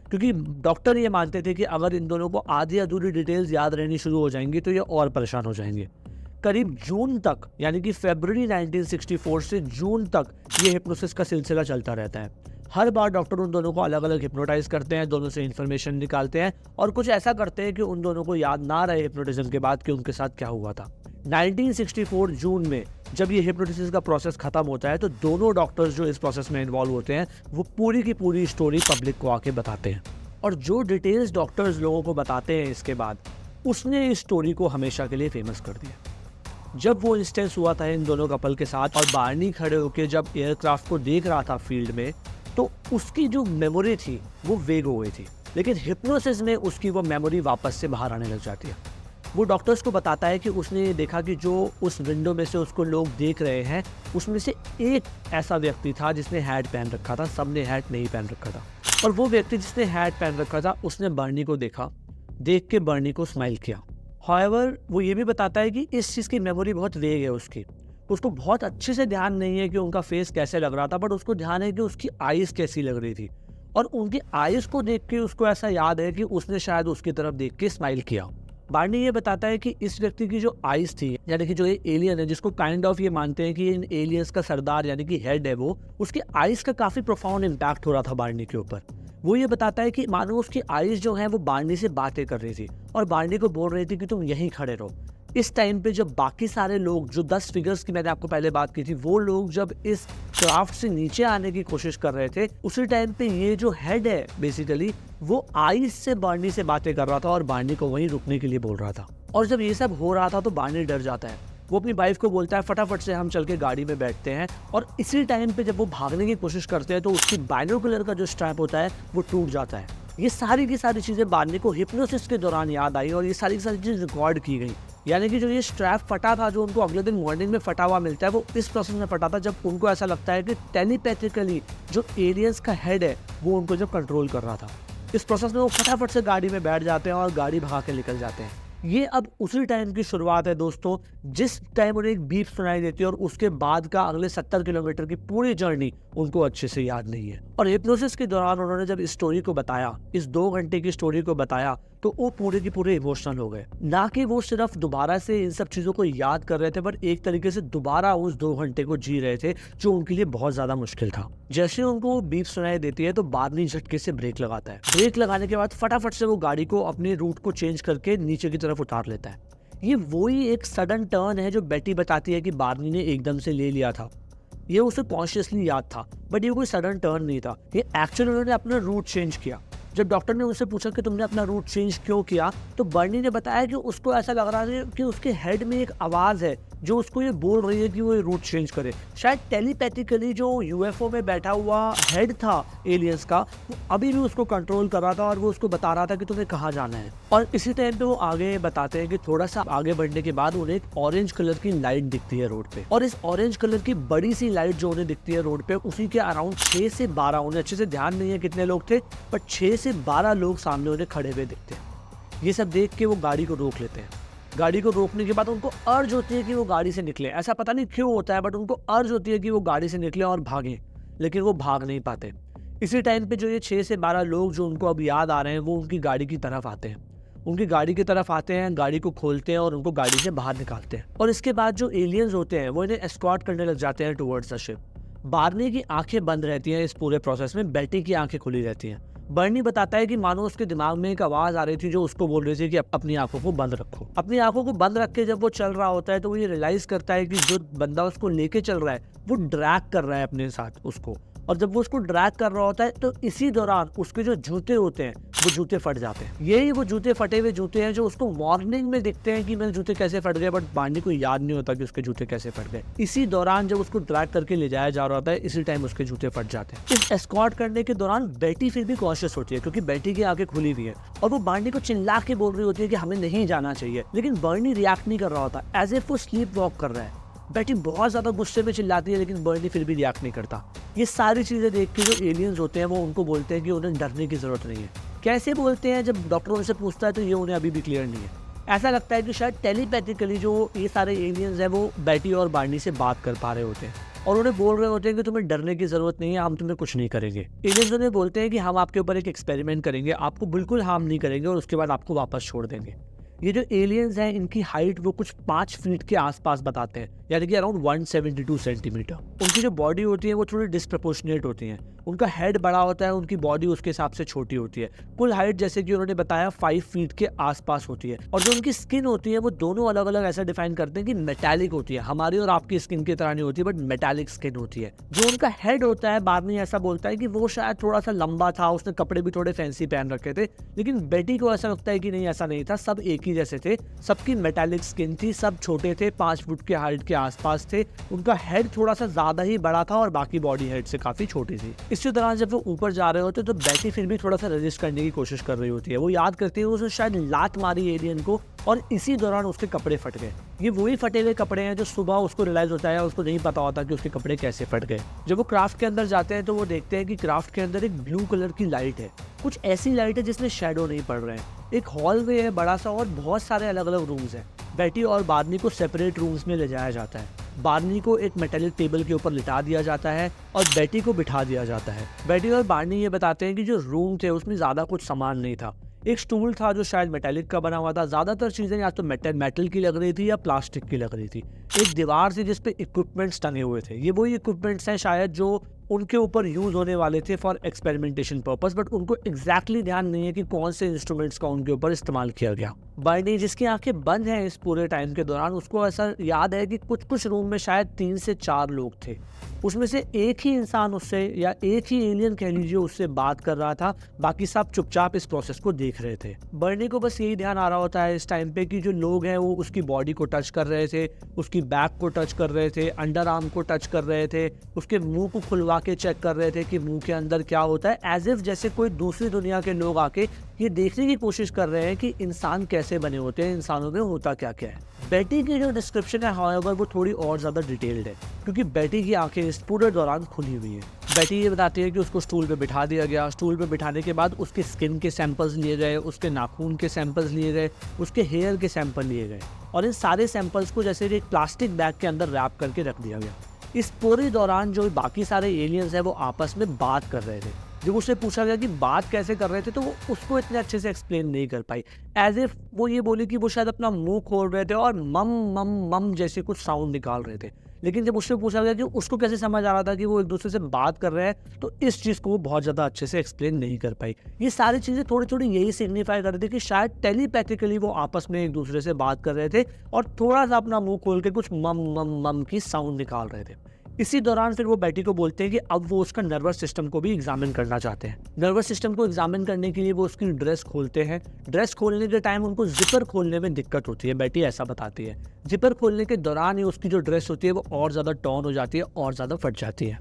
क्योंकि डॉक्टर ये मानते थे कि अगर इन दोनों को आधी अधूरी डिटेल्स याद रहनी शुरू हो जाएंगी तो ये और परेशान हो जाएंगे। करीब जून तक, यानी कि फरवरी 1964 से जून तक ये हिप्नोसिस का सिलसिला चलता रहता है। हर बार डॉक्टर उन दोनों को अलग अलग हिप्नोटाइज करते हैं, दोनों से इन्फॉर्मेशन निकालते हैं और कुछ ऐसा करते हैं कि उन दोनों को याद ना रहे हिप्नोटिज्म के बाद कि उनके साथ क्या हुआ था। 1964 जून में जब ये हिप्नोटिसिस का प्रोसेस खत्म होता है तो दोनों डॉक्टर्स जो इस प्रोसेस में इन्वॉल्व होते हैं वो पूरी की पूरी स्टोरी पब्लिक को आके बताते हैं। और जो डिटेल्स डॉक्टर्स लोगों को बताते हैं इसके बाद, उसने इस स्टोरी को हमेशा के लिए फेमस कर दिया। जब वो इंस्टेंस हुआ था इन दोनों कपल के साथ और बार्नी खड़े होकर जब एयरक्राफ्ट को देख रहा था फील्ड में, तो उसकी जो मेमोरी थी वो वेग हो गई थी, लेकिन हिप्नोसिस में उसकी वो मेमोरी वापस से बाहर आने लग जाती है। वो डॉक्टर्स को बताता है कि उसने ये देखा कि जो उस विंडो में से उसको लोग देख रहे हैं उसमें से एक ऐसा व्यक्ति था जिसने हैट पहन रखा था, सबने हैट नहीं पहन रखा था। और वो व्यक्ति जिसने हैट पहन रखा था उसने बर्नी को देखा, देख के बर्नी को स्माइल किया। हाउएवर वो ये भी बताता है कि इस चीज़ की मेमोरी बहुत वेग है उसकी, उसको बहुत अच्छे से ध्यान नहीं है कि उनका फेस कैसे लग रहा था, बट उसको ध्यान है कि उसकी आइज़ कैसी लग रही थी। और उनकी आइज़ को देख के उसको ऐसा याद है कि उसने शायद उसकी तरफ देख के स्माइल किया। बार्नी ये बताता है कि इस व्यक्ति की जो आइज थी, यानी कि जो ये एलियन है जिसको काइंड ऑफ ये मानते हैं कि इन एलियंस का सरदार यानी कि हेड है वो, उसकी आइज का काफी प्रोफाउंड इम्पैक्ट हो रहा था बार्नी के ऊपर। वो ये बताता है कि मानो उसकी आइज जो है वो बार्नी से बातें कर रही थी और बार्नी को बोल रही थी कि तुम यहीं खड़े रहो। इस टाइम पे जब बाकी सारे लोग, जो 10 फिगर्स की मैंने आपको पहले बात की थी, वो लोग जब इस क्राफ्ट से नीचे आने की कोशिश कर रहे थे, उसी टाइम पे ये जो हेड है बेसिकली वो आइस से बार्नी से बातें कर रहा था और बार्नी को वहीं रुकने के लिए बोल रहा था। और जब ये सब हो रहा था तो बार्नी डर जाता है। वो अपनी वाइफ को बोलता है फटाफट से हम चल के गाड़ी में बैठते हैं, और इसी टाइम पे जब वो भागने की कोशिश करते हैं तो उसकी बाइनोकुलर का जो स्ट्रैप होता है वो टूट जाता है। ये सारी की सारी चीज़ें बार्नी को हिप्नोसिस के दौरान याद आई और ये सारी की सारी चीज़ रिकॉर्ड की गई। यानी कि जो ये स्ट्रैप फटा था, जो उनको अगले दिन मॉर्निंग में फटा हुआ मिलता है, वो इस प्रोसेस में फटा था जब उनको ऐसा लगता है कि टेलीपैथिकली जो एलियंस का हेड है वो उनको जब कंट्रोल कर रहा था। इस प्रोसेस में वो फटाफट से गाड़ी में बैठ जाते हैं और गाड़ी भगा के निकल जाते हैं। ये अब उसी टाइम की शुरुआत है दोस्तों, जिस टाइम उन्हें एक बीप सुनाई देती है और उसके बाद का अगले 70 किलोमीटर की पूरी जर्नी उनको अच्छे से याद नहीं है। और हिप्नोसिस के दौरान उन्होंने जब इस स्टोरी को बताया, इस 2 घंटे की स्टोरी को बताया, तो वो पूरे की पूरे इमोशनल हो गए। ना कि वो सिर्फ दोबारा से इन सब चीज़ों को याद कर रहे थे, बट एक तरीके से दोबारा उस 2 घंटे को जी रहे थे, जो उनके लिए बहुत ज़्यादा मुश्किल था। जैसे उनको बीप सुनाई देती है तो बार्नी झटके से ब्रेक लगाता है। ब्रेक लगाने के बाद फटाफट से वो गाड़ी को अपने रूट को चेंज करके नीचे की तरफ उतार लेता है। ये वही एक सडन टर्न है जो बेटी बताती है कि बार्नी ने एकदम से ले लिया था। ये उसे कॉन्शियसली याद था, बट ये कोई सडन टर्न नहीं था। ये एक्चुअली उन्होंने अपना रूट चेंज किया। जब डॉक्टर ने उनसे पूछा कि तुमने अपना रूट चेंज क्यों किया, तो बर्नी ने बताया कि उसको ऐसा लग रहा है कि उसके हेड में एक आवाज़ है जो उसको ये बोल रही है कि वो ये रूट चेंज करे। शायद टेलीपैथिकली जो यूएफओ में बैठा हुआ हेड था एलियंस का, वो अभी भी उसको कंट्रोल कर रहा था और वो उसको बता रहा था कि तुम्हें कहाँ जाना है। और इसी टाइम पे वो आगे बताते हैं कि थोड़ा सा आगे बढ़ने के बाद उन्हें एक ऑरेंज कलर की लाइट दिखती है रोड पे, और इस ऑरेंज कलर की बड़ी सी लाइट जो उन्हें दिखती है रोड पे, उसी के अराउंड 6 से 12, उन्हें अच्छे से ध्यान नहीं है कितने लोग थे, बट 6 से 12 लोग सामने उन्हें खड़े हुए दिखते हैं। ये सब देख के वो गाड़ी को रोक लेते हैं। गाड़ी को रोकने के बाद उनको अर्ज होती है कि वो गाड़ी से निकले। ऐसा पता नहीं क्यों होता है, बट उनको अर्ज होती है कि वो गाड़ी से निकले और भागें, लेकिन वो भाग नहीं पाते। इसी टाइम पे जो ये 6 से 12 लोग जो उनको अब याद आ रहे हैं, वो उनकी गाड़ी की तरफ आते हैं। उनकी गाड़ी की तरफ आते हैं, गाड़ी को खोलते हैं और उनको गाड़ी से बाहर निकालते हैं। और इसके बाद जो एलियंस होते हैं वो इन्हें एस्कॉर्ट करने लग जाते हैं टुवर्ड्स द शिप। बार्नी की आंखें बंद रहती हैं इस पूरे प्रोसेस में, बेटी की आंखें खुली रहती हैं। बर्नी बताता है कि मानो उसके दिमाग में एक आवाज़ आ रही थी जो उसको बोल रही थी कि अपनी आंखों को बंद रखो। अपनी आंखों को बंद रख के जब वो चल रहा होता है तो वो ये रियलाइज़ करता है कि जो बंदा उसको लेके चल रहा है वो ड्रैग कर रहा है अपने साथ उसको, और जब वो उसको ड्रैग कर रहा होता है तो इसी दौरान उसके जो जूते होते हैं वो जूते फट जाते हैं। यही वो जूते फटे हुए जूते हैं जो उसको मॉर्निंग में दिखते हैं कि मेरे जूते कैसे फट गए, बट बार्नी को याद नहीं होता कि उसके जूते कैसे फट गए। इसी दौरान जब उसको ड्रैग करके ले जाया जा रहा होता है, इसी टाइम उसके जूते फट जाते हैं। इस एस्कॉर्ट करने के दौरान बेटी फिर भी कॉन्शियस होती है, क्योंकि बेटी की आंखें खुली हुई है और वो बार्नी को चिल्ला के बोल रही होती है कि हमें नहीं जाना चाहिए, लेकिन बर्नी रिएक्ट नहीं कर रहा होता, एज इफ वो स्लीप वॉक कर रहा है। बेटी बहुत ज़्यादा गुस्से में चिल्लाती है, लेकिन बर्नी फिर भी रिएक्ट नहीं करता। ये सारी चीज़ें देख के जो एलियंस होते हैं वो उनको बोलते हैं कि उन्हें डरने की ज़रूरत नहीं है। कैसे बोलते हैं, जब डॉक्टर उनसे पूछता है तो ये उन्हें अभी भी क्लियर नहीं है। ऐसा लगता है कि शायद टेलीपैथिकली जो ये सारे एलियंस हैं वो बेटी और बार्नी से बात कर पा रहे होते हैं और उन्हें बोल रहे होते हैं कि तुम्हें डरने की ज़रूरत नहीं है, हम तुम्हें कुछ नहीं करेंगे। एलियंस उन्हें बोलते हैं कि हम आपके ऊपर एक एक्सपेरिमेंट करेंगे, आपको बिल्कुल हार्म नहीं करेंगे और उसके बाद आपको वापस छोड़ देंगे। ये जो एलियंस हैं इनकी हाइट वो कुछ 5 फीट के आसपास बताते हैं, यानी कि अराउंड 172 सेंटीमीटर। उनकी जो बॉडी होती है वो थोड़ी डिस्प्रपोर्शनेट होती है। उनका हेड बड़ा होता है, उनकी बॉडी उसके हिसाब से छोटी होती है। कुल हाइट जैसे कि उन्होंने बताया 5 फीट के आसपास होती है। और जो उनकी स्किन होती है वो दोनों अलग अलग ऐसा डिफाइन करते हैं कि मेटालिक होती है। हमारी और आपकी स्किन की तरह नहीं होती, बट मेटालिक स्किन होती है। जो उनका हेड होता है, बाद में ऐसा बोलता है कि वो शायद थोड़ा सा लंबा था, उसने कपड़े भी थोड़े फैंसी पहन रखे थे, लेकिन बेटी को ऐसा लगता है कि नहीं, ऐसा नहीं था, सब एक ही जैसे थे, सबकी मेटालिक स्किन थी, सब छोटे थे, 5 फुट के हाइट के आसपास थे। उनका हेड थोड़ा सा ज्यादा ही बड़ा था और बाकी बॉडी हेड से काफी छोटी थी। इसी दौरान जब वो ऊपर जा रहे होते तो बेटी फिर भी थोड़ा सा रेजिस्ट करने की कोशिश कर रही होती है। वो याद करती है उसने शायद लात मारी एलियन को और इसी दौरान उसके कपड़े फट गए। ये वही फटे हुए कपड़े हैं जो सुबह उसको रियलाइज होता है, उसको नहीं पता होता कि उसके कपड़े कैसे फट गए। जब वो क्राफ्ट के अंदर जाते हैं तो वो देखते हैं कि क्राफ्ट के अंदर एक ब्लू कलर की लाइट है, कुछ ऐसी लाइट है जिसमें शेडो नहीं पड़ रहे हैं। एक हॉलवे है बड़ा सा और बहुत सारे अलग अलग रूम्स हैं। बेटी और बार्नी को सेपरेट रूम्स में ले जाया जाता है। बार्नी को एक मेटालिक टेबल के ऊपर लिटा दिया जाता है और बेटी को बिठा दिया जाता है। बेटी और बार्नी ये बताते हैं कि जो रूम थे उसमें ज़्यादा कुछ सामान नहीं था। एक स्टूल था जो शायद मेटेलिक का बना हुआ था, ज़्यादातर चीज़ें या तो मेटल की लग रही थी या प्लास्टिक की लग रही थी। एक दीवार थी जिस पे इक्विपमेंट्स टंगे हुए थे, ये वही इक्विपमेंट्स हैं शायद जो उनके ऊपर यूज़ होने वाले थे फॉर एक्सपेरिमेंटेशन पर्पस, बट उनको एग्जैक्टली ध्यान नहीं है कि कौन से इंस्ट्रूमेंट्स का उनके ऊपर इस्तेमाल किया गया। बर्नी, जिसकी आंखें बंद हैं इस पूरे टाइम के दौरान, उसको ऐसा याद है कि कुछ कुछ रूम में शायद 3 से 4 लोग थे। उसमें से एक ही इंसान उससे, या एक ही एलियन कह लीजिए, उससे बात कर रहा था, बाकी सब चुपचाप इस प्रोसेस को देख रहे थे। बर्नी को बस यही ध्यान आ रहा होता है इस टाइम पे कि जो लोग हैं वो उसकी बॉडी को टच कर रहे थे, उसकी बैक को टच कर रहे थे, अंडर आर्म को टच कर रहे थे, उसके मुंह को खुलवा के चेक कर रहे थे कि मुंह के अंदर क्या होता है, एज इफ जैसे कोई दूसरी दुनिया के लोग आके ये देखने की कोशिश कर रहे हैं कि इंसान कैसे बने होते हैं, इंसानों में होता क्या क्या है। बेटी की जो डिस्क्रिप्शन है हाउएवर वो थोड़ी और ज़्यादा डिटेल्ड है, क्योंकि बेटी की आंखें इस पूरे दौरान खुली हुई हैं। बेटी ये बताती है कि उसको स्टूल पे बिठा दिया गया, स्टूल पे बिठाने के बाद उसके स्किन के सैंपल्स लिए गए, उसके नाखून के सैंपल्स लिए गए, उसके हेयर के सैंपल लिए गए, और इन सारे सैंपल्स को जैसे एक प्लास्टिक बैग के अंदर रैप करके रख दिया गया। इस पूरे दौरान जो बाकी सारे एलियंस हैं वो आपस में बात कर रहे थे। जब उससे पूछा गया कि बात कैसे कर रहे थे तो वो उसको इतने अच्छे से एक्सप्लेन नहीं कर पाई, एज इफ वो ये बोली कि वो शायद अपना मुंह खोल रहे थे और मम मम मम जैसे कुछ साउंड निकाल रहे थे। लेकिन जब उससे पूछा गया कि उसको कैसे समझ आ रहा था कि वो एक दूसरे से बात कर रहे हैं, तो इस चीज़ को वो बहुत ज़्यादा अच्छे से एक्सप्लेन नहीं कर पाई। ये सारी चीज़ें थोड़ी थोड़ी यही सिग्निफाई कर रही थी कि शायद टेलीपैथिकली वो आपस में एक दूसरे से बात कर रहे थे और थोड़ा सा अपना मुंह खोल के कुछ मम मम मम की साउंड निकाल रहे थे। इसी दौरान फिर वो बेटी को बोलते हैं कि अब वो उसका नर्वस सिस्टम को भी एग्जामिन करना चाहते हैं। नर्वस सिस्टम को एग्जामिन करने के लिए वो उसकी ड्रेस खोलते हैं। ड्रेस खोलने के टाइम उनको जिपर खोलने में दिक्कत होती है, बेटी ऐसा बताती है। जिपर खोलने के दौरान ही उसकी जो ड्रेस होती है वो और ज़्यादा टॉर्न हो जाती है और ज़्यादा फट जाती है।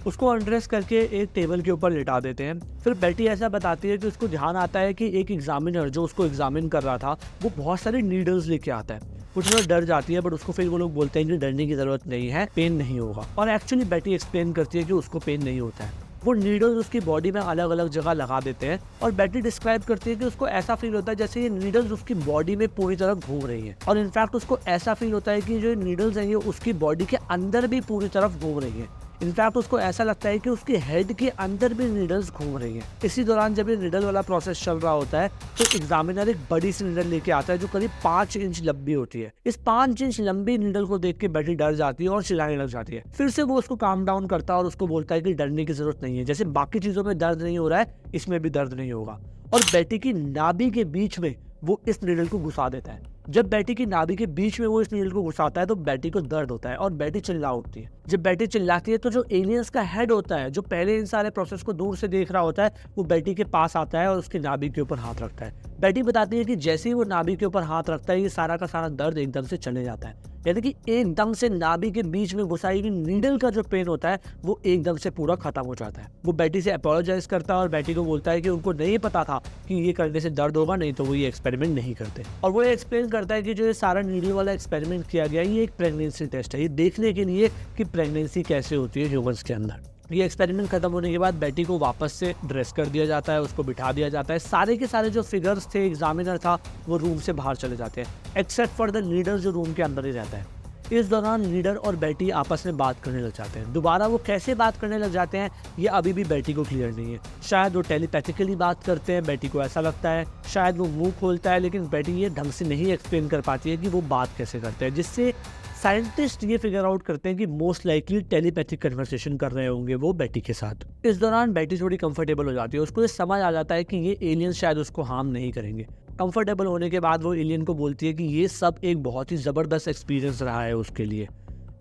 उसको अनड्रेस करके एक टेबल के ऊपर लिटा देते हैं। फिर बेटी ऐसा बताती है कि उसको ध्यान आता है कि एक एग्जामिनर जो उसको एग्जामिन कर रहा था वो बहुत सारे नीडल्स लेके आता है। कुछ लोग डर जाती है, बट उसको फिर वो लोग बोलते हैं कि डरने की ज़रूरत नहीं है, पेन नहीं होगा। और एक्चुअली बेटी एक्सप्लेन करती है कि उसको पेन नहीं होता है। वो नीडल्स उसकी बॉडी में अलग अलग जगह लगा देते हैं और बेटी डिस्क्राइब करती है कि उसको ऐसा फील होता है जैसे ये नीडल्स उसकी बॉडी में पूरी तरह घूम रही हैं, और इनफैक्ट उसको ऐसा फील होता है कि जो नीडल्स हैं ये उसकी बॉडी के अंदर भी पूरी तरफ घूम रही हैं। इनफैक्ट उसको ऐसा लगता है कि उसके हेड के अंदर भी नीडल्स घूम रही हैं। इसी दौरान जब ये नीडल वाला प्रोसेस चल रहा होता है तो एग्जामिनर एक बड़ी सी नीडल लेके आता है जो करीब 5 इंच लंबी होती है। इस 5 इंच लंबी नीडल को देख के बेटी डर जाती है और चिल्लाने लग जाती है। फिर से वो उसको काम डाउन करता है और उसको बोलता है कि डरने की जरूरत नहीं है, जैसे बाकी चीजों में दर्द नहीं हो रहा है इसमें भी दर्द नहीं होगा। और बेटी की नाभि के बीच में वो इस नीडल को घुसा देता है। जब बेटी की नाभि के बीच में वो इस नीडल को घुसाता है तो बेटी को दर्द होता है और बेटी चिल्ला उठती है। जब बेटी चिल्लाती है तो जो एलियंस का हेड होता है, जो पहले इन सारे प्रोसेस को दूर से देख रहा होता है, वो बेटी के पास आता है और उसकी नाभि के ऊपर हाथ रखता है। बेटी बताती है कि जैसे ही वो नाभि के ऊपर हाथ रखता है ये सारा का सारा दर्द एकदम से चले जाता है, यानी कि एकदम से नाभि के बीच में घुसाई हुई नीडल का जो पेन होता है वो एकदम से पूरा खत्म हो जाता है। वो बेटी से अपोलोजाइज करता है और बेटी को बोलता है कि उनको नहीं पता था कि ये करने से दर्द होगा, नहीं तो वो ये एक्सपेरिमेंट नहीं करते। और वो एक्सप्लेन करता है कि जो ये सारा नीडल वाला एक्सपेरिमेंट किया गया ये एक प्रेगनेंसी टेस्ट है, ये देखने के लिए कि प्रेगनेंसी कैसे होती है ह्यूमंस के अंदर। ये एक्सपेरिमेंट खत्म होने के बाद बेटी को वापस से ड्रेस कर दिया जाता है, उसको बिठा दिया जाता है। सारे के सारे जो फिगर्स थे, एग्जामिनर था, वो रूम से बाहर चले जाते हैं, एक्सेप्ट फॉर द लीडर जो रूम के अंदर ही रहता है। इस दौरान लीडर और बेटी आपस में बात करने लग जाते हैं। दोबारा वो कैसे बात करने लग जाते हैं ये अभी भी बेटी को क्लियर नहीं है। शायद वो टेलीपैथिकली बात करते हैं, बेटी को ऐसा लगता है, शायद वो मुंह खोलता है, लेकिन बेटी ये ढंग से नहीं एक्सप्लेन कर पाती है कि वो बात कैसे करते हैं, जिससे साइंटिस्ट ये फिगर आउट करते हैं कि मोस्ट लाइकली टेलीपैथिक कन्वर्सेशन कर रहे होंगे वो बेटी के साथ। इस दौरान बेटी थोड़ी कंफर्टेबल हो जाती है, उसको ये समझ आ जाता है कि ये एलियंस शायद उसको हार्म नहीं करेंगे। कंफर्टेबल होने के बाद वो एलियन को बोलती है कि ये सब एक बहुत ही ज़बरदस्त एक्सपीरियंस रहा है उसके लिए।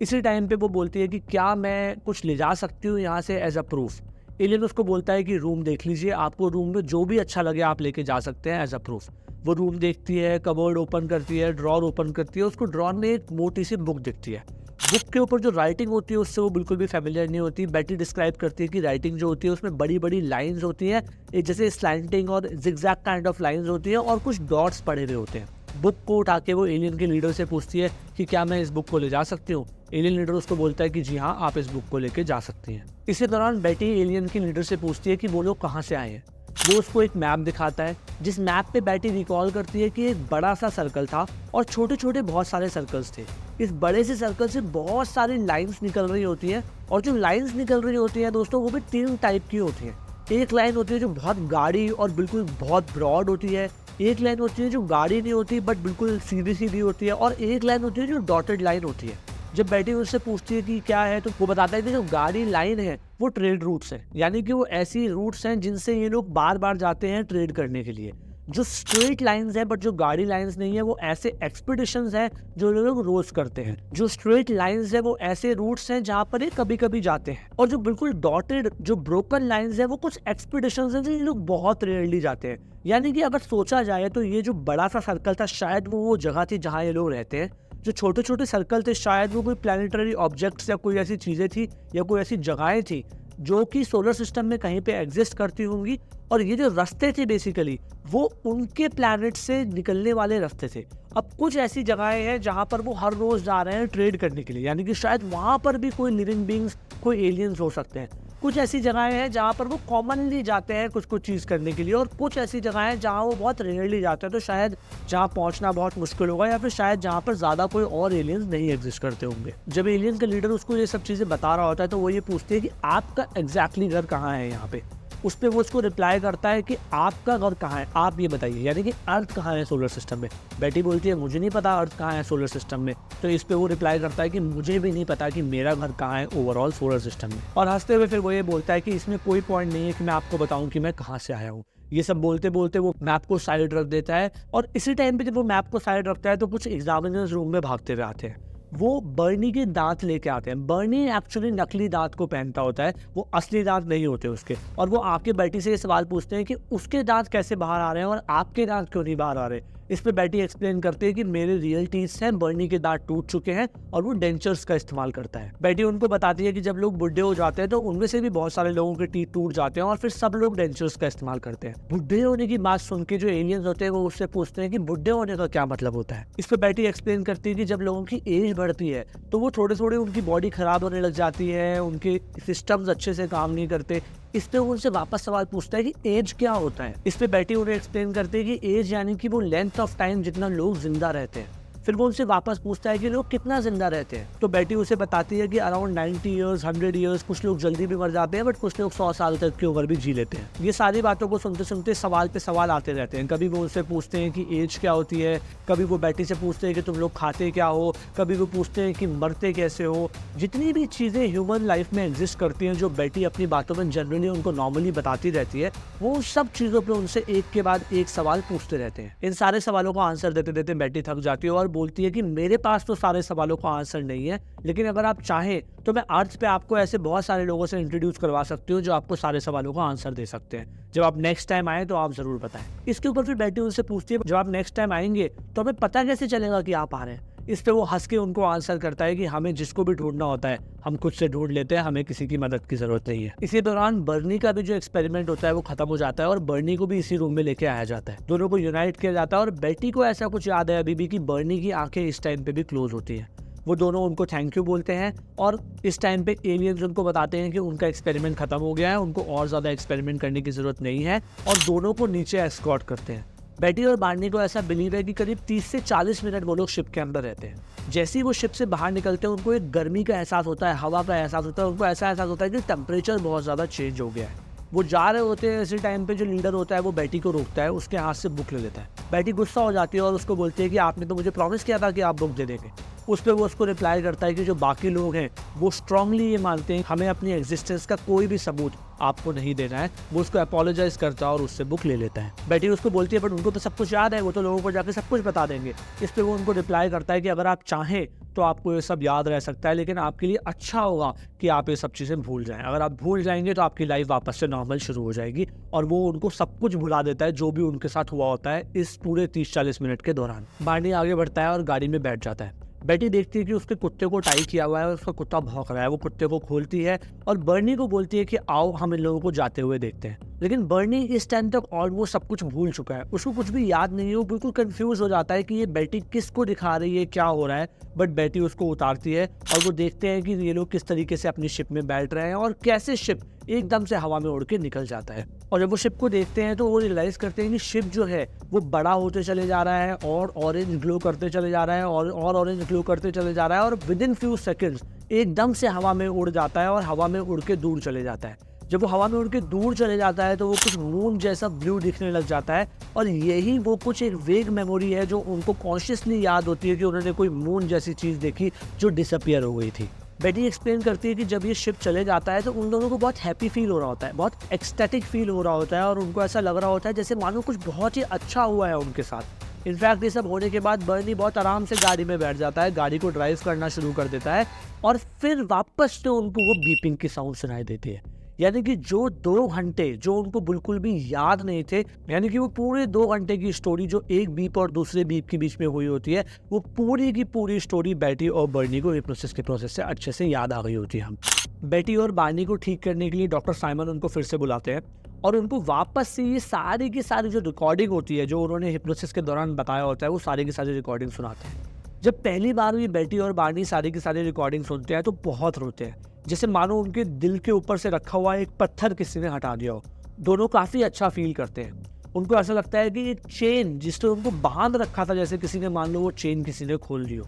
इसी टाइम पे वो बोलती है कि क्या मैं कुछ ले जा सकती हूँ यहाँ से एज अ प्रूफ। एलियन उसको बोलता है कि रूम देख लीजिए, आपको रूम में जो भी अच्छा लगे आप लेके जा सकते हैं एज अ प्रूफ। वो रूम देखती है, कबर्ड ओपन करती है, ड्रॉर ओपन करती है, उसको ड्रॉर में एक मोटी सी बुक दिखती है। बुक के ऊपर जो राइटिंग होती है उससे वो बिल्कुल भी फेमिलियर नहीं होती। बेटी डिस्क्राइब करती है कि राइटिंग जो होती है उसमें बड़ी बड़ी लाइंस होती हैं, जैसे स्लैंटिंग और जिगजैग काइंड ऑफ लाइंस होती हैं, और कुछ डॉट्स पड़े हुए होते हैं। बुक को उठा के वो एलियन के लीडर से पूछती है कि क्या मैं इस बुक को ले जा सकती हूँ। एलियन लीडर उसको बोलता है कि जी हाँ, आप इस बुक को लेके जा सकती हैं। इसी दौरान बेटी एलियन के लीडर से पूछती है कि वो लोग कहाँ से आए हैं। वो उसको एक मैप दिखाता है, जिस मैप पे बेटी रिकॉल करती है कि एक बड़ा सा सर्कल था और छोटे छोटे बहुत सारे सर्कल्स थे। इस बड़े से सर्कल से बहुत सारी लाइंस निकल रही होती हैं, और जो लाइंस निकल रही होती हैं दोस्तों वो भी 3 टाइप की होती हैं। एक लाइन होती है जो बहुत गाढ़ी और बिल्कुल बहुत ब्रॉड होती है, एक लाइन होती है जो गाढ़ी नहीं होती बट बिल्कुल सीधी सीधी होती है, और एक लाइन होती है जो डॉटेड लाइन होती है। जब बेटी उससे पूछती है कि क्या है, तो वो बताता है कि जो गाड़ी लाइन है वो ट्रेड रूट्स हैं, यानी कि वो ऐसी रूट्स हैं जिनसे ये लोग बार बार जाते हैं ट्रेड करने के लिए। जो स्ट्रेट लाइंस है बट जो गाड़ी लाइंस नहीं है, वो ऐसे एक्सपीडिशंस हैं जो लोग रोज करते हैं। जो स्ट्रेट लाइंस है वो ऐसे रूट्स हैं जहाँ पर ये कभी कभी जाते हैं, और जो बिल्कुल डॉटेड जो ब्रोकन लाइंस है वो कुछ एक्सपीडिशंस हैं जो ये लोग बहुत रेयरली जाते हैं। यानी कि अगर सोचा जाए तो ये जो बड़ा सा सर्कल था शायद वो जगह थी जहाँ ये लोग रहते हैं। जो छोटे छोटे सर्कल थे शायद वो कोई प्लैनेटरी ऑब्जेक्ट्स या कोई ऐसी चीज़ें थी या कोई ऐसी जगहें थी जो कि सोलर सिस्टम में कहीं पे एग्जिस्ट करती होंगी, और ये जो रास्ते थे बेसिकली वो उनके प्लैनेट से निकलने वाले रास्ते थे। अब कुछ ऐसी जगहें हैं जहाँ पर वो हर रोज जा रहे हैं ट्रेड करने के लिए, यानी कि शायद वहाँ पर भी कोई लिविंग बींग्स, कोई एलियंस हो सकते हैं। कुछ ऐसी जगहें हैं जहाँ पर वो कॉमनली जाते हैं कुछ कुछ चीज़ करने के लिए, और कुछ ऐसी जगहें हैं जहाँ वो बहुत रेयरली जाते हैं, तो शायद जहाँ पहुँचना बहुत मुश्किल होगा, या फिर शायद जहाँ पर ज़्यादा कोई और एलियंस नहीं एग्जिस्ट करते होंगे। जब एलियन का लीडर उसको ये सब चीज़ें बता रहा होता है तो वो ये पूछते हैं कि आपका एग्जैक्टली घर कहाँ है यहाँ पे। उस पर वो उसको रिप्लाई करता है कि आपका घर कहाँ है, आप ये बताइए, यानी कि अर्थ कहाँ है सोलर सिस्टम में। बेटी बोलती है मुझे नहीं पता अर्थ कहाँ है सोलर सिस्टम में। तो इस पे वो रिप्लाई करता है कि मुझे भी नहीं पता कि मेरा घर कहाँ है ओवरऑल सोलर सिस्टम में। और हंसते हुए फिर वो ये बोलता है कि इसमें कोई पॉइंट नहीं है कि मैं आपको बताऊं कि मैं कहाँ से आया हूँ। ये सब बोलते बोलते वो मैप को साइड रख देता है, और इसी टाइम पे जब वो मैप को साइड रखता है तो कुछ एग्जामिनर्स रूम में भागते हुए आते हैं। वो बर्नी के दांत लेके आते हैं। बर्नी एक्चुअली नकली दांत को पहनता होता है, वो असली दांत नहीं होते उसके। और वो आपके बेटी से ये सवाल पूछते हैं कि उसके दांत कैसे बाहर आ रहे हैं और आपके दांत क्यों नहीं बाहर आ रहे। इस पे बेटी एक्सप्लेन करती है कि मेरे रियल टीथ हैं, बर्नी के दांत टूट चुके हैं और वो डेंचर्स का इस्तेमाल करता है। बेटी उनको बताती है कि जब लोग बुढ़े हो जाते हैं तो उनमें से भी बहुत सारे लोगों के टीथ टूट जाते हैं और फिर सब लोग डेंचर्स का इस्तेमाल करते हैं। बुढ़े होने की बात सुन के जो एलियंस होते हैं वो उससे पूछते हैं कि बुढ़े होने का क्या मतलब होता है। इस पे बेटी एक्सप्लेन करती है कि जब लोगों की एज बढ़ती है तो वो थोड़े थोड़े उनकी बॉडी खराब होने लग जाती है, उनके सिस्टम्स अच्छे से काम नहीं करते। इस पे उनसे वापस सवाल पूछता है कि एज क्या होता है। इस पे बेटी उन्हें एक्सप्लेन करती है कि एज यानी कि वो लेंथ ऑफ टाइम जितना लोग जिंदा रहते हैं। फिर वो उनसे वापस पूछता है कि लोग कितना जिंदा रहते हैं। तो बेटी उसे बताती है कि अराउंड 90 ईयर्स, 100 ईयर्स, कुछ लोग जल्दी भी मर जाते हैं बट कुछ लोग 100 साल तक की उम्र भी जी लेते हैं। ये सारी बातों को सुनते सुनते सवाल पे सवाल आते रहते हैं। कभी वो उनसे पूछते हैं कि एज क्या होती है, कभी वो बेटी से पूछते हैं कि तुम लोग खाते क्या हो, कभी वो पूछते हैं कि मरते कैसे हो। जितनी भी चीज़ें ह्यूमन लाइफ में एग्जिस्ट करती हैं जो बेटी अपनी बातों में जनरली उनको नॉर्मली बताती रहती है, वो सब चीज़ों पर उनसे एक के बाद एक सवाल पूछते रहते हैं। इन सारे सवालों को आंसर देते देते बेटी थक जाती है और बोलती है कि मेरे पास तो सारे सवालों का आंसर नहीं है, लेकिन अगर आप चाहें तो मैं अर्थ पे आपको ऐसे बहुत सारे लोगों से इंट्रोड्यूस करवा सकती हूँ जो आपको सारे सवालों का आंसर दे सकते हैं। जब आप नेक्स्ट टाइम आए तो आप जरूर बताएं। इसके ऊपर फिर बेटी उनसे पूछती है जब आप नेक्स्ट टाइम आएंगे तो हमें पता कैसे चलेगा कि आप आ रहे हैं। इस पे वो हंस के उनको आंसर करता है कि हमें जिसको भी ढूंढना होता है हम खुद से ढूंढ लेते हैं, हमें किसी की मदद की जरूरत नहीं है। इसी दौरान बर्नी का भी जो एक्सपेरिमेंट होता है वो खत्म हो जाता है और बर्नी को भी इसी रूम में लेके आया जाता है। दोनों को यूनाइट किया जाता है और बेटी को ऐसा कुछ याद है अभी भी कि बर्नी की आंखें इस टाइम पे भी क्लोज होती है। वो दोनों उनको थैंक यू बोलते हैं और इस टाइम पे एलियंस उनको बताते हैं कि उनका एक्सपेरिमेंट खत्म हो गया है, उनको और ज़्यादा एक्सपेरिमेंट करने की ज़रूरत नहीं है, और दोनों को नीचे एस्कॉर्ट करते हैं। बेटी और बार्नी को ऐसा बिलीव है कि करीब 30 से 40 मिनट वो लोग शिप के अंदर रहते हैं। जैसे ही वो शिप से बाहर निकलते हैं उनको एक गर्मी का एहसास होता है, हवा का एहसास होता है, उनको ऐसा एहसास होता है कि टेम्परेचर बहुत ज़्यादा चेंज हो गया है। वो जा रहे होते हैं, इसी टाइम पे जो लीडर होता है वो बेटी को रोकता है, उसके हाथ से बुक ले लेता है। बेटी गुस्सा हो जाती है और उसको बोलती है कि आपने तो मुझे प्रॉमिस किया था कि आप बुक दे देंगे। उस पर वो उसको रिप्लाई करता है कि जो बाकी लोग हैं वो स्ट्रांगली ये मानते हैं हमें अपनी एग्जिस्टेंस का कोई भी सबूत आपको नहीं देना है। वो उसको अपोलोजाइज करता है और उससे बुक ले लेता है। बेटी उसको बोलती है बट उनको तो सब कुछ याद है, वो तो लोगों को जाके सब कुछ बता देंगे। इस पर वो उनको रिप्लाई करता है कि अगर आप चाहें तो आपको ये सब याद रह सकता है, लेकिन आपके लिए अच्छा होगा कि आप ये सब चीज़ें भूल जाएं। अगर आप भूल जाएंगे तो आपकी लाइफ वापस से नॉर्मल शुरू हो जाएगी। और वो उनको सब कुछ भुला देता है जो भी उनके साथ हुआ होता है इस पूरे 30-40 मिनट के दौरान। बार्नी आगे बढ़ता है और गाड़ी में बैठ जाता है। बेटी देखती है कि उसके कुत्ते को टाई किया हुआ है और उसका कुत्ता भौंक रहा है। वो कुत्ते को खोलती है और बर्नी को बोलती है कि आओ हम इन लोगों को जाते हुए देखते हैं। लेकिन बर्नी इस टाइम तक ऑलमोस्ट सब कुछ भूल चुका है, उसको कुछ भी याद नहीं है। वो बिल्कुल कंफ्यूज हो जाता है कि ये बेटी किसको दिखा रही है, क्या हो रहा है। बट बेटी उसको उतारती है और वो देखते हैं कि ये लोग किस तरीके से अपनी शिप में बैठ रहे हैं और कैसे शिप एकदम से हवा में उड़ के निकल जाता है। और जब वो शिप को देखते हैं तो वो रियलाइज करते हैं कि शिप जो है वो बड़ा होते चले जा रहा है और ऑरेंज ग्लो करते चले जा रहा है और ऑरेंज ग्लो करते चले जा रहा है और विद इन फ्यू सेकेंड्स एकदम से हवा में उड़ जाता है और हवा में उड़ के दूर चले जाता है। जब वो हवा में उड़ के दूर चले जाता है तो वो कुछ मून जैसा ब्लू दिखने लग जाता है, और यही वो कुछ एक वेग मेमोरी है जो उनको कॉन्शियसली याद होती है कि उन्होंने कोई मून जैसी चीज़ देखी जो डिसअपियर हो गई थी। बेटी एक्सप्लेन करती है कि जब ये शिप चले जाता है तो उन दोनों को बहुत हैप्पी फील हो रहा होता है, बहुत एक्सटैटिक फील हो रहा होता है, और उनको ऐसा लग रहा होता है जैसे मानो कुछ बहुत ही अच्छा हुआ है उनके साथ। इनफैक्ट ये सब होने के बाद बर्नी बहुत आराम से गाड़ी में बैठ जाता है, गाड़ी को ड्राइव करना शुरू कर देता है, और फिर वापस से उनको वो बीपिंग की साउंड सुनाई देती है। यानी कि जो 2 घंटे जो उनको बिल्कुल भी याद नहीं थे, यानी कि वो पूरे 2 घंटे की स्टोरी जो एक बीप और दूसरे बीप के बीच में हुई होती है, वो पूरी की पूरी स्टोरी बेटी और बर्नी को हिप्नोसिस के प्रोसेस से अच्छे से याद आ गई होती है। हम बेटी और बार्नी को ठीक करने के लिए डॉक्टर साइमन उनको फिर से बुलाते हैं और उनको वापस से ये सारी की सारी जो रिकॉर्डिंग होती है जो उन्होंने हिप्नोसिस के दौरान बताया होता है, वो सारी की सारी रिकॉर्डिंग सुनाते हैं। जब पहली बार भी बेटी और बार्नी सारी की सारी रिकॉर्डिंग सुनते हैं तो बहुत रोते हैं, जैसे मानो उनके दिल के ऊपर से रखा हुआ एक पत्थर किसी ने हटा दिया हो। दोनों काफ़ी अच्छा फील करते हैं। उनको ऐसा लगता है कि ये चेन जिसने उनको बांध रखा था, जैसे किसी ने मान लो वो चेन किसी ने खोल दी हो।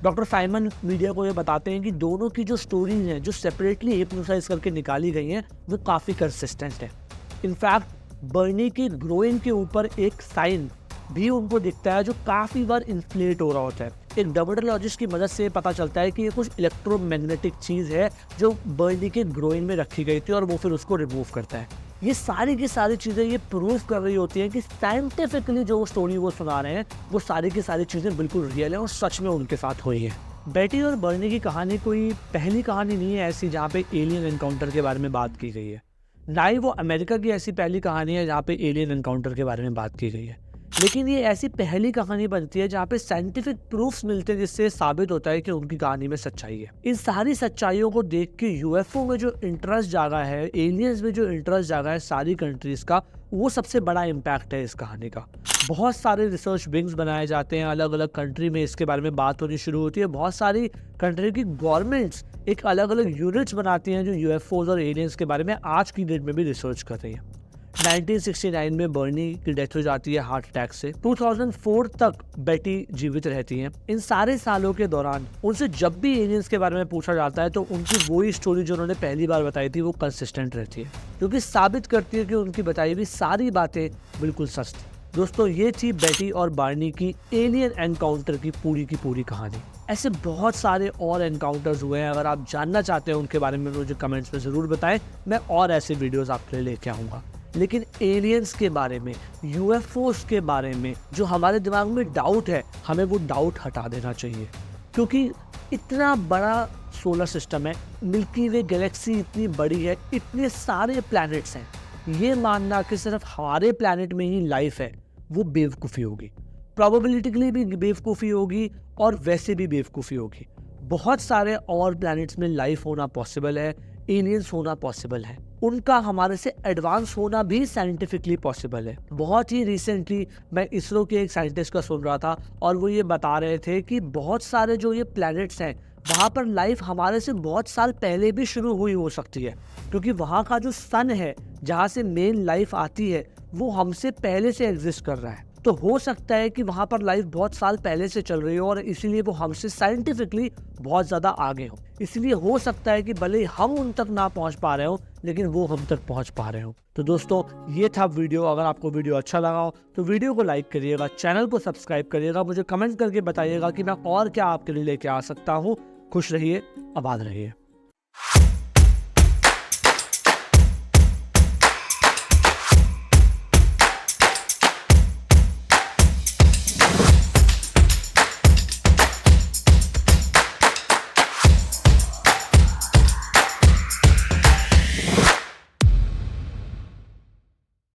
डॉक्टर साइमन मीडिया को ये बताते हैं कि दोनों की जो स्टोरीज हैं जो सेपरेटली हिप्नोसाइज करके निकाली गई हैं वो काफ़ी कंसिस्टेंट है। इनफैक्ट बर्नी की ग्रोइंग के ऊपर एक साइन भी उनको दिखता है जो काफ़ी बार इन्फ्लेट हो रहा होता है। एक डर्मेटोलॉजिस्ट की मदद से पता चलता है कि ये कुछ इलेक्ट्रोमैग्नेटिक चीज़ है जो बर्नी के ग्रोइंग में रखी गई थी और वो फिर उसको रिमूव करता है। ये सारी की सारी चीज़ें ये प्रूव कर रही होती हैं कि साइंटिफिकली जो स्टोरी वो सुना रहे हैं वो सारी की सारी चीज़ें बिल्कुल रियल हैं और सच में उनके साथ हुई है। बेटी और बर्नी की कहानी कोई पहली कहानी नहीं है ऐसी जहाँ पे एलियन एनकाउंटर के बारे में बात की गई है, ना ही वो अमेरिका की ऐसी पहली कहानी है जहाँ पे एलियन एनकाउंटर के बारे में बात की गई है, लेकिन ये ऐसी पहली कहानी बनती है जहाँ पे साइंटिफिक प्रूफ्स मिलते हैं जिससे साबित होता है कि उनकी कहानी में सच्चाई है। इन सारी सच्चाइयों को देख के यूएफओ में जो इंटरेस्ट जागा है, एलियंस में जो इंटरेस्ट जागा है सारी कंट्रीज का, वो सबसे बड़ा इम्पैक्ट है इस कहानी का। बहुत सारे रिसर्च विंग्स बनाए जाते हैं, अलग अलग कंट्री में इसके बारे में बात होनी शुरू होती है। बहुत सारी कंट्री की गवर्नमेंट्स एक अलग अलग यूनिट्स बनाती हैं जो यूएफओज और एलियंस के बारे में आज की डेट में भी रिसर्च कर रही है। 1969 में बर्नी की डेथ हो जाती है हार्ट अटैक से। 2004 तक बेटी जीवित रहती हैं। इन सारे सालों के दौरान उनसे जब भी एलियंस के बारे में पूछा जाता है तो उनकी वही स्टोरी जो उन्होंने पहली बार बताई थी वो कंसिस्टेंट रहती है, क्योंकि साबित करती है कि उनकी बताई हुई सारी बातें बिल्कुल सच थी। दोस्तों, ये थी बेटी और बार्नी की एलियन एनकाउंटर की पूरी कहानी। ऐसे बहुत सारे और एनकाउंटर्स हुए हैं, अगर आप जानना चाहते हैं उनके बारे में मुझे कमेंट्स में ज़रूर बताएं, मैं और ऐसे वीडियोस आपके लिए लेके आऊँगा। लेकिन एलियंस के बारे में, यूएफओस के बारे में जो हमारे दिमाग में डाउट है, हमें वो डाउट हटा देना चाहिए, क्योंकि इतना बड़ा सोलर सिस्टम है, मिल्की वे गैलेक्सी इतनी बड़ी है, इतने सारे प्लैनेट्स हैं, ये मानना कि सिर्फ हमारे प्लैनेट में ही लाइफ है वो बेवकूफ़ी होगी। प्रोबेबिलिटिकली भी बेवकूफ़ी होगी और वैसे भी बेवकूफ़ी होगी। बहुत सारे और प्लैनेट्स में लाइफ होना पॉसिबल है, एलियंस होना पॉसिबल है, उनका हमारे से एडवांस होना भी साइंटिफिकली पॉसिबल है। बहुत ही रिसेंटली मैं इसरो के एक साइंटिस्ट का सुन रहा था और वो ये बता रहे थे कि बहुत सारे जो ये प्लैनेट्स हैं वहाँ पर लाइफ हमारे से बहुत साल पहले भी शुरू हुई हो सकती है, क्योंकि वहाँ का जो सन है जहाँ से मेन लाइफ आती है वो हमसे पहले से एग्जिस्ट कर रहा है। तो हो सकता है कि वहाँ पर लाइफ बहुत साल पहले से चल रही हो और इसीलिए वो हमसे साइंटिफिकली बहुत ज़्यादा आगे हो। इसलिए हो सकता है कि भले हम उन तक ना पहुँच पा रहे हो लेकिन वो हम तक पहुँच पा रहे हो। तो दोस्तों, ये था वीडियो। अगर आपको वीडियो अच्छा लगा हो तो वीडियो को लाइक करिएगा, चैनल को सब्सक्राइब करिएगा, मुझे कमेंट करके बताइएगा कि मैं और क्या आपके लिए लेके आ सकता हूँ। खुश रहिए, आबाद रहिए।